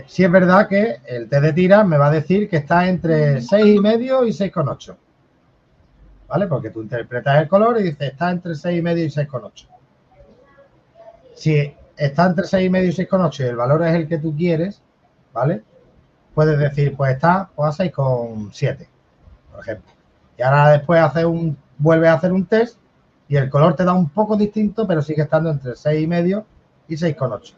Sí es verdad que el test de tiras me va a decir que está entre 6,5 y 6,8. ¿Vale? Porque tú interpretas el color y dices, está entre 6,5 y 6,8. Si está entre 6,5 y 6,8 y el valor es el que tú quieres, ¿vale? Puedes decir, pues está a 6,7, por ejemplo. Y ahora después vuelves a hacer un test y el color te da un poco distinto, pero sigue estando entre 6,5 y 6,8,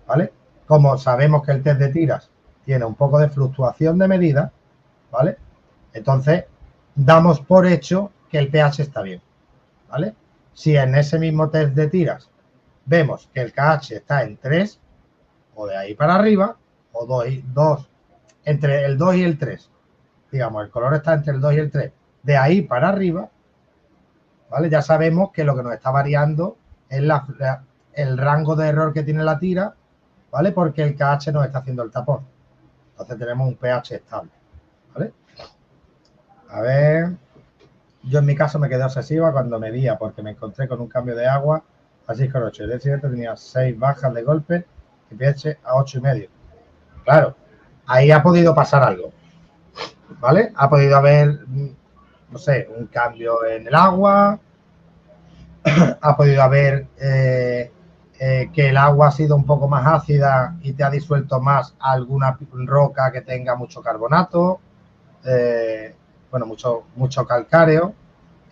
¿vale? Como sabemos que el test de tiras tiene un poco de fluctuación de medida, ¿vale? Entonces, damos por hecho que el pH está bien, ¿vale? Si en ese mismo test de tiras vemos que el KH está en 3 o de ahí para arriba, o 2, entre el 2 y el 3, digamos, el color está entre el 2 y el 3, de ahí para arriba, ¿vale? Ya sabemos que lo que nos está variando es el rango de error que tiene la tira, ¿vale? Porque el KH nos está haciendo el tapón. Entonces tenemos un pH estable, ¿vale? A ver, yo en mi caso me quedé obsesiva cuando medía porque me encontré con un cambio de agua a 6,8. El día siguiente tenía 6 bajas de golpe y pH a 8,5. Claro, ahí ha podido pasar algo, ¿vale? Ha podido haber, no sé, un cambio en el agua, ha podido haber que el agua ha sido un poco más ácida y te ha disuelto más alguna roca que tenga mucho carbonato, bueno, mucho calcáreo,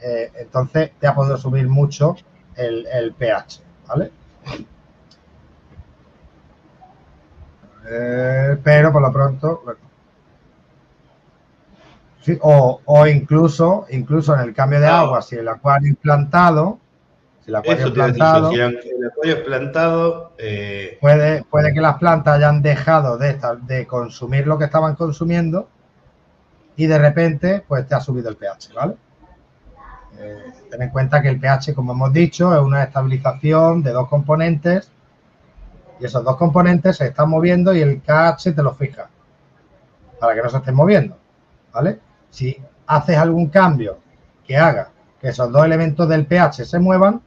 entonces te ha podido subir mucho el pH, ¿vale? Pero por lo pronto, bueno. Sí, o incluso en el cambio de agua, si el acuario es plantado, Eso te iba a decir yo, si el acuario es plantado, puede que las plantas hayan dejado de consumir lo que estaban consumiendo y de repente pues te ha subido el pH, ¿vale? Ten en cuenta que el pH, como hemos dicho, es una estabilización de dos componentes y esos dos componentes se están moviendo y el KH te lo fija para que no se estén moviendo, ¿vale? Si haces algún cambio que haga que esos dos elementos del pH se muevan,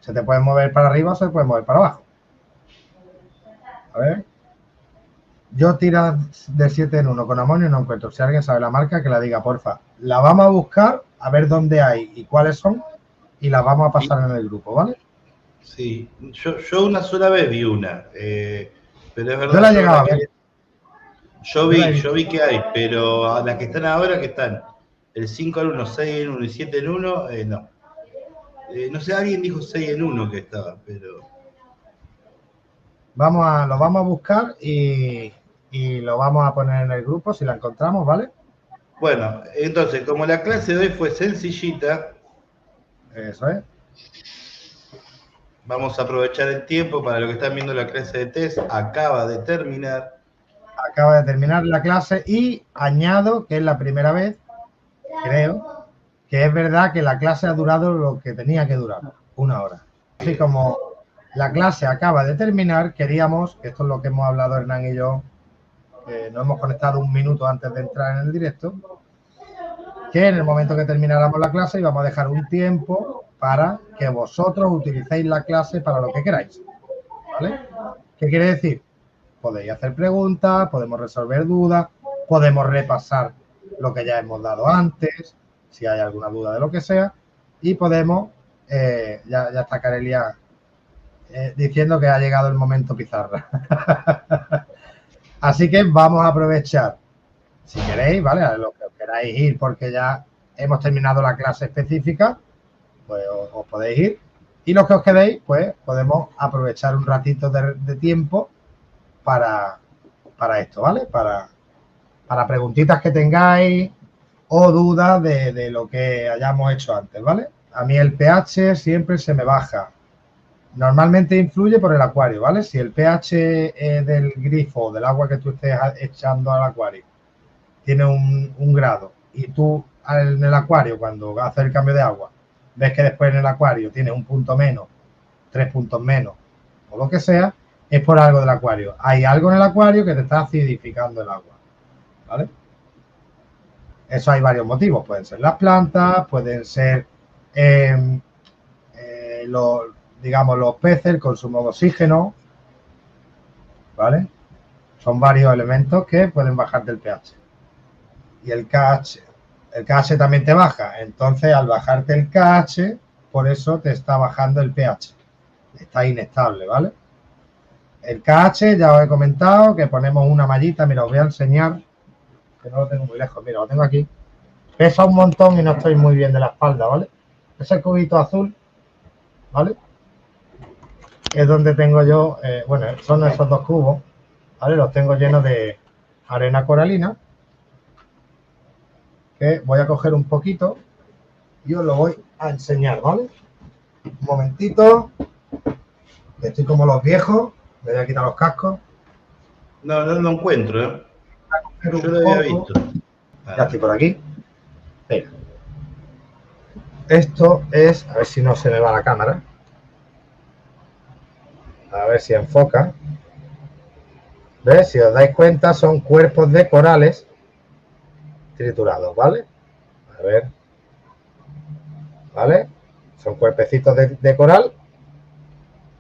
se te pueden mover para arriba o se pueden mover para abajo. A ver. Yo tiro de 7 en 1 con amonio y no encuentro. Si alguien sabe la marca, que la diga, porfa. La vamos a buscar, a ver dónde hay y cuáles son, y las vamos a pasar en el grupo, ¿vale? Sí, yo una sola vez vi una, pero es verdad. Yo la he llegado a ver. Yo vi que hay, pero a las que están ahora, que están el 5 en 1, 6 en 1 y 7 en 1, no. No sé, alguien dijo 6 en 1 que estaba, pero... Lo vamos a buscar y lo vamos a poner en el grupo si la encontramos, ¿vale? Bueno, entonces, como la clase de hoy fue sencillita, eso es. Vamos a aprovechar el tiempo para lo que están viendo la clase de test. Acaba de terminar la clase y añado que es la primera vez, creo, que es verdad que la clase ha durado lo que tenía que durar, 1 hora. Así como la clase acaba de terminar, queríamos, que esto es lo que hemos hablado Hernán y yo, que nos hemos conectado 1 minuto antes de entrar en el directo, que en el momento que termináramos la clase íbamos a dejar un tiempo para que vosotros utilicéis la clase para lo que queráis, ¿vale? ¿Qué quiere decir? Podéis hacer preguntas, podemos resolver dudas, podemos repasar lo que ya hemos dado antes, si hay alguna duda de lo que sea, y podemos, ya está Carelia diciendo que ha llegado el momento pizarra. Así que vamos a aprovechar, si queréis, ¿vale? A los que os queráis ir porque ya hemos terminado la clase específica, pues os podéis ir. Y los que os quedéis, pues podemos aprovechar un ratito de tiempo para esto, ¿vale? Para preguntitas que tengáis o dudas de lo que hayamos hecho antes, ¿vale? A mí el pH siempre se me baja. Normalmente influye por el acuario, ¿vale? Si el pH del grifo o del agua que tú estés echando al acuario tiene un grado y tú en el acuario, cuando haces el cambio de agua, ves que después en el acuario tiene 1 punto menos, 3 puntos menos o lo que sea, es por algo del acuario. Hay algo en el acuario que te está acidificando el agua, ¿vale? Eso hay varios motivos. Pueden ser las plantas, pueden ser los peces, el consumo de oxígeno, ¿vale? Son varios elementos que pueden bajar del pH. Y el KH también te baja. Entonces, al bajarte el KH, por eso te está bajando el pH. Está inestable, ¿vale? El KH, ya os he comentado que ponemos una mallita. Mira, os voy a enseñar, que no lo tengo muy lejos. Mira, lo tengo aquí. Pesa un montón y no estoy muy bien de la espalda, ¿vale? Ese cubito azul, ¿vale? Es donde tengo yo, bueno, son esos 2 cubos, ¿vale? Los tengo llenos de arena coralina, que voy a coger un poquito y os lo voy a enseñar, ¿vale? Un momentito, que estoy como los viejos, me voy a quitar los cascos. No lo encuentro, ¿eh? Yo lo había visto. Ya estoy por aquí. Mira. Esto es, a ver si no se me va la cámara. A ver si enfoca. ¿Ves? Si os dais cuenta, son cuerpos de corales triturados, ¿vale? A ver. ¿Vale? Son cuerpecitos de coral.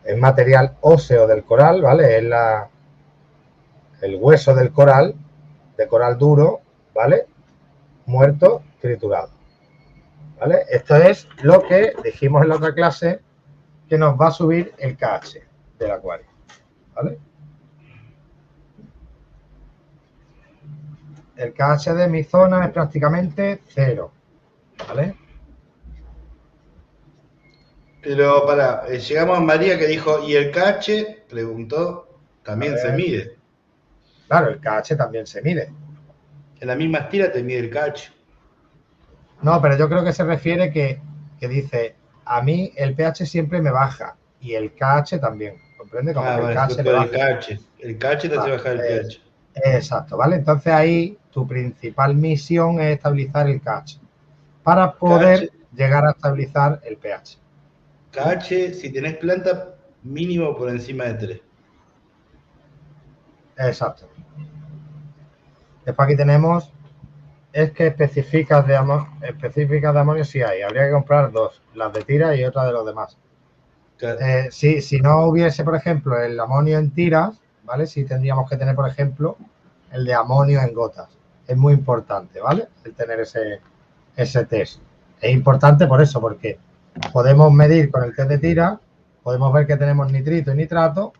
Es material óseo del coral, ¿vale? Es el hueso del coral, de coral duro, ¿vale? Muerto, triturado. ¿Vale? Esto es lo que dijimos en la otra clase que nos va a subir el KH del acuario. ¿Vale? El KH de mi zona es prácticamente 0. ¿Vale? Pero llegamos a María que dijo, ¿y el KH? Preguntó, también se mide. Claro, el KH también se mide. En la misma estira te mide el KH. No, pero yo creo que se refiere que dice, a mí el pH siempre me baja y el KH también. ¿Comprende? Como que el KH le baja. El KH te hace bajar el pH. Exacto, ¿vale? Entonces ahí tu principal misión es estabilizar el KH para poder llegar a estabilizar el pH. KH, si tenés planta, mínimo por encima de 3. Exacto. Después aquí tenemos, es que específicas de amonio sí hay. Habría que comprar 2, las de tira y otra de los demás. Claro. Si no hubiese, por ejemplo, el amonio en tiras, ¿vale? Sí tendríamos que tener, por ejemplo, el de amonio en gotas. Es muy importante, ¿vale? El tener ese test. Es importante por eso, porque podemos medir con el test de tira, podemos ver que tenemos nitrito y nitrato,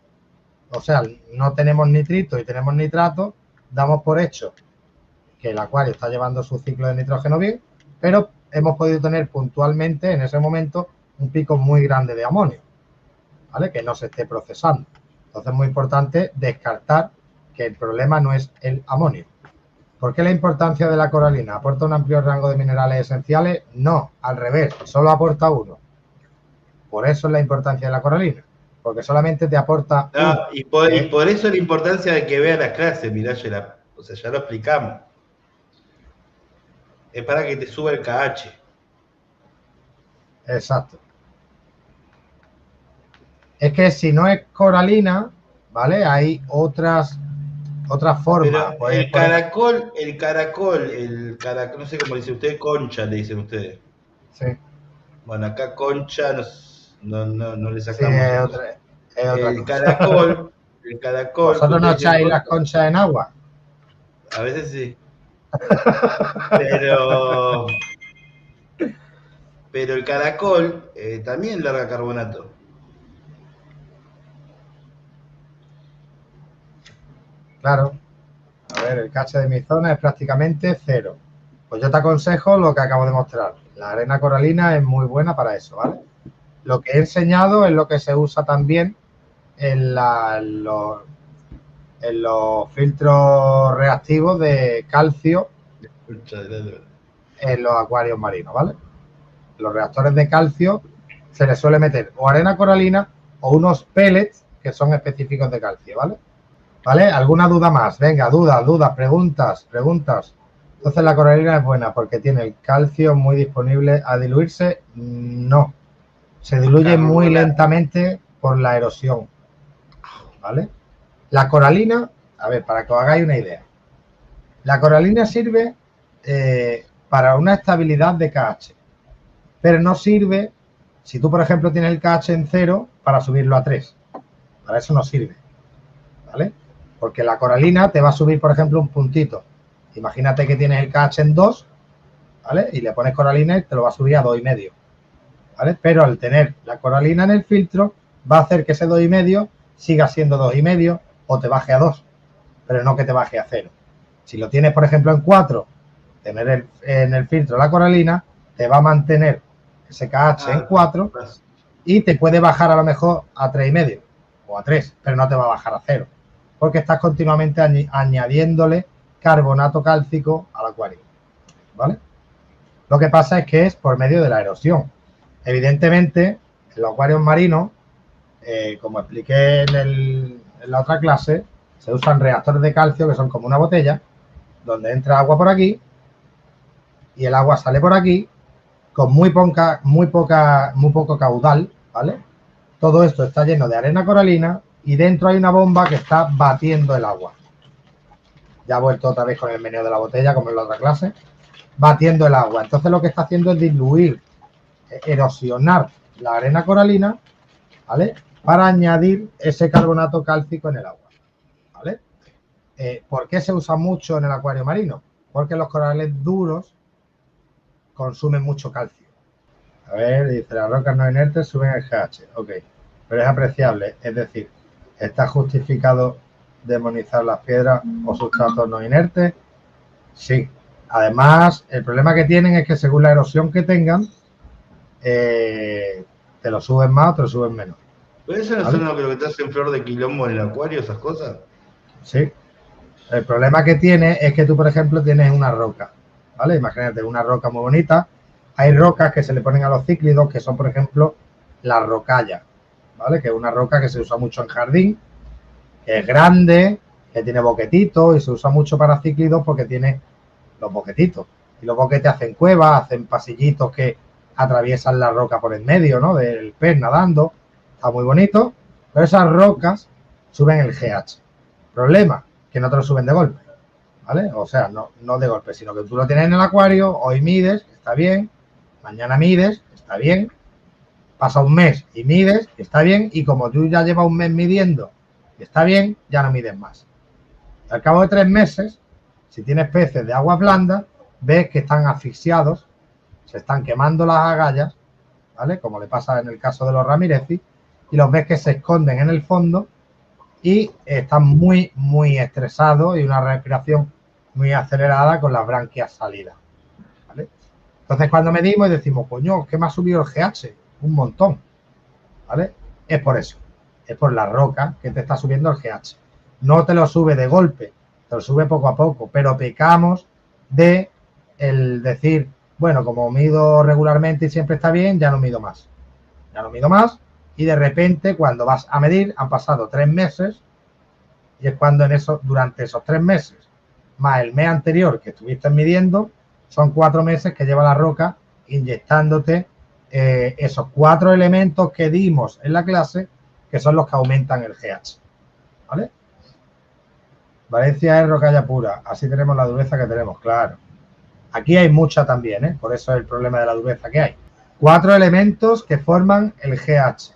o sea, no tenemos nitrito y tenemos nitrato, damos por hecho que el acuario está llevando su ciclo de nitrógeno bien, pero hemos podido tener puntualmente en ese momento un pico muy grande de amonio, ¿vale? Que no se esté procesando. Entonces es muy importante descartar que el problema no es el amonio. ¿Por qué la importancia de la coralina? ¿Aporta un amplio rango de minerales esenciales? No, al revés, solo aporta uno. Por eso es la importancia de la coralina, porque solamente te aporta uno. Y por eso la importancia de que vea las clases, mirá, ya lo explicamos. Es para que te suba el KH. Exacto. Es que si no es coralina, ¿vale? Hay otras formas. Pero el caracol, no sé cómo le dicen ustedes, concha le dicen ustedes. Sí. Bueno, acá concha no le sacamos. Sí, es otra el caracol. ¿Vosotros no echáis las conchas en agua? A veces sí. Pero el caracol también larga carbonato. Claro. A ver, el KH de mi zona es prácticamente 0. Pues yo te aconsejo lo que acabo de mostrar. La arena coralina es muy buena para eso, ¿vale? Lo que he enseñado es lo que se usa también en los filtros reactivos de calcio en los acuarios marinos, ¿vale? Los reactores de calcio se les suele meter o arena coralina o unos pellets que son específicos de calcio, ¿vale? ¿Vale? ¿Alguna duda más? Venga, dudas, preguntas. Entonces la coralina es buena porque tiene el calcio muy disponible a diluirse. No. Se diluye muy lentamente por la erosión. ¿Vale? La coralina, a ver, para que os hagáis una idea. La coralina sirve para una estabilidad de KH. Pero no sirve, si tú, por ejemplo, tienes el KH en 0, para subirlo a 3. Para eso no sirve. ¿Vale? Porque la coralina te va a subir, por ejemplo, un puntito. Imagínate que tienes el KH en 2, ¿vale? Y le pones coralina y te lo va a subir a 2,5, ¿vale? Pero al tener la coralina en el filtro, va a hacer que ese 2,5 siga siendo 2,5 o te baje a 2, pero no que te baje a 0. Si lo tienes, por ejemplo, en 4, tener en el filtro la coralina, te va a mantener ese KH en 4 y te puede bajar a lo mejor a 3,5 o a 3, pero no te va a bajar a 0. Porque estás continuamente añadiéndole carbonato cálcico al acuario, ¿vale? Lo que pasa es que es por medio de la erosión. Evidentemente, en los acuarios marinos, como expliqué en la otra clase, se usan reactores de calcio que son como una botella, donde entra agua por aquí y el agua sale por aquí con muy poco caudal, ¿vale? Todo esto está lleno de arena coralina y dentro hay una bomba que está batiendo el agua. Ya he vuelto otra vez con el meneo de la botella, como en la otra clase, batiendo el agua. Entonces lo que está haciendo es diluir, erosionar la arena coralina, ¿vale? Para añadir ese carbonato cálcico en el agua, ¿vale? ¿Por qué se usa mucho en el acuario marino? Porque los corales duros consumen mucho calcio. A ver, dice, las rocas no inertes suben el pH. Ok, pero es apreciable, es decir, ¿está justificado demonizar las piedras o sustratos no inertes? Sí. Además, el problema que tienen es que según la erosión que tengan, te te lo suben más o te lo suben menos. ¿Pero eso no son lo que te hacen flor de quilombo en el acuario, esas cosas? Sí. El problema que tiene es que tú, por ejemplo, tienes una roca, ¿vale? Imagínate, una roca muy bonita. Hay rocas que se le ponen a los cíclidos, que son, por ejemplo, la rocalla, ¿vale? Que es una roca que se usa mucho en jardín, que es grande, que tiene boquetitos y se usa mucho para cíclidos porque tiene los boquetitos. Y los boquetes hacen cuevas, hacen pasillitos que atraviesan la roca por el medio, ¿no? Del pez nadando. Está muy bonito. Pero esas rocas suben el GH. Problema, que no te lo suben de golpe, ¿vale? O sea, no de golpe, sino que tú lo tienes en el acuario, hoy mides, está bien, mañana mides, está bien, pasa un mes y mides, está bien, y como tú ya llevas un mes midiendo y está bien, ya no mides más. Al cabo de 3 meses, si tienes peces de agua blanda, ves que están asfixiados, se están quemando las agallas, ¿vale? Como le pasa en el caso de los ramirezi, y los ves que se esconden en el fondo y están muy, muy estresados y una respiración muy acelerada con las branquias salidas, ¿vale? Entonces, cuando medimos y decimos, coño, ¿qué me ha subido el GH? Un montón, ¿vale? Es por eso, es por la roca que te está subiendo el GH. No te lo sube de golpe, te lo sube poco a poco, pero pecamos de el decir, bueno, como mido regularmente y siempre está bien, ya no mido más. Ya no mido más y de repente cuando vas a medir han pasado 3 meses y es cuando durante esos 3 meses más el mes anterior que estuviste midiendo, son 4 meses que lleva la roca inyectándote esos 4 elementos que dimos en la clase, que son los que aumentan el GH, ¿vale? Valencia es rocalla pura, así tenemos la dureza que tenemos, claro. Aquí hay mucha también, ¿eh? Por eso es el problema de la dureza que hay. 4 elementos que forman el GH,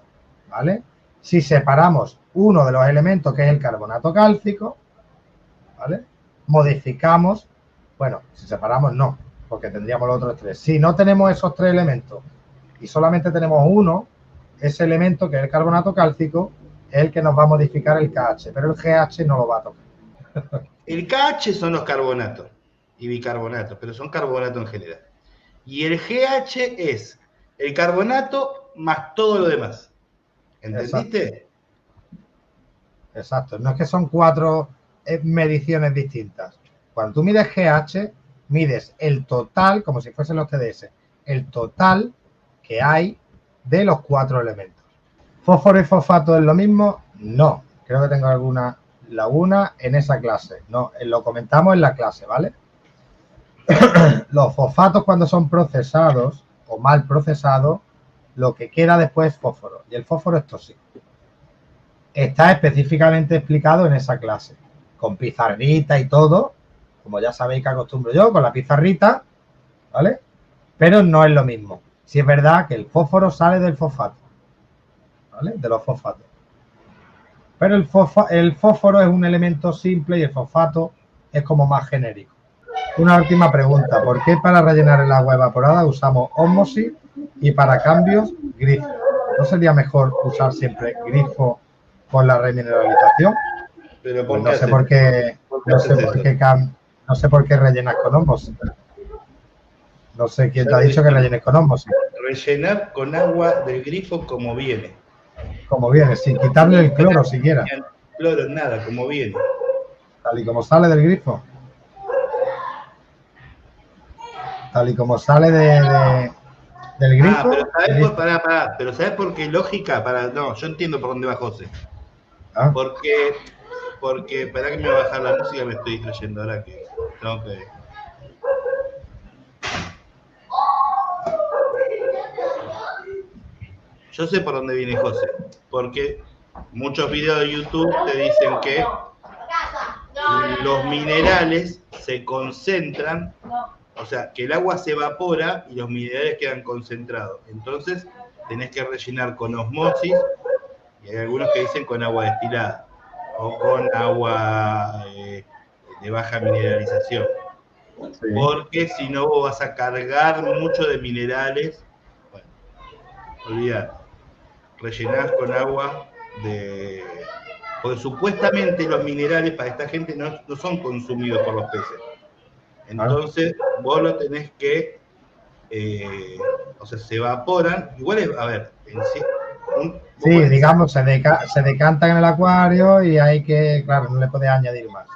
¿vale? Si separamos uno de los elementos, que es el carbonato cálcico, ¿vale? Modificamos, bueno, si separamos no, porque tendríamos los otros 3. Si no tenemos esos 3 elementos y solamente tenemos uno, ese elemento, que es el carbonato cálcico, es el que nos va a modificar el KH, pero el GH no lo va a tocar. El KH son los carbonatos y bicarbonatos, pero son carbonatos en general. Y el GH es el carbonato más todo lo demás. ¿Entendiste? Exacto. No es que son 4 mediciones distintas. Cuando tú mides GH, mides el total, como si fuesen los TDS, el total que hay de los 4 elementos. ¿Fósforo y fosfato es lo mismo? No. Creo que tengo alguna laguna en esa clase. No, lo comentamos en la clase, ¿vale? Los fosfatos, cuando son procesados o mal procesados, lo que queda después es fósforo. Y el fósforo es tóxico. Está específicamente explicado en esa clase, con pizarrita y todo, como ya sabéis que acostumbro yo, con la pizarrita, ¿vale? Pero no es lo mismo. Si es verdad que el fósforo sale del fosfato, ¿vale? De los fosfatos. Pero el fósforo es un elemento simple y el fosfato es como más genérico. Una última pregunta. ¿Por qué para rellenar el agua evaporada usamos ósmosis y para cambios grifo? ¿No sería mejor usar siempre grifo con la remineralización? Pero pues no sé por qué, no sé por qué rellenas con ósmosis. No sé quién te ha dicho que rellenes con ósmosis. Rellenar con agua del grifo como viene. Como viene, sin quitarle el cloro siquiera. Cloro, nada, como viene. Tal y como sale del grifo. Tal y como sale del grifo. Pero ¿sabes por qué lógica? No, yo entiendo por dónde va José. ¿Ah? Porque para que me va a bajar la música, me estoy distrayendo ahora que tengo que... Yo sé por dónde viene José, porque muchos videos de YouTube te dicen que los minerales se concentran, o sea, que el agua se evapora y los minerales quedan concentrados. Entonces, tenés que rellenar con osmosis, y hay algunos que dicen con agua destilada, o con agua de baja mineralización. Sí. Porque si no, vos vas a cargar mucho de minerales. Bueno, olvidate. Rellenás con agua de... Porque supuestamente los minerales para esta gente no son consumidos por los peces. Entonces, vos lo tenés que o sea, se evaporan. Igual es, a ver, en sí. Sí, digamos, se decantan en el acuario y hay que, claro, no le puedes añadir más.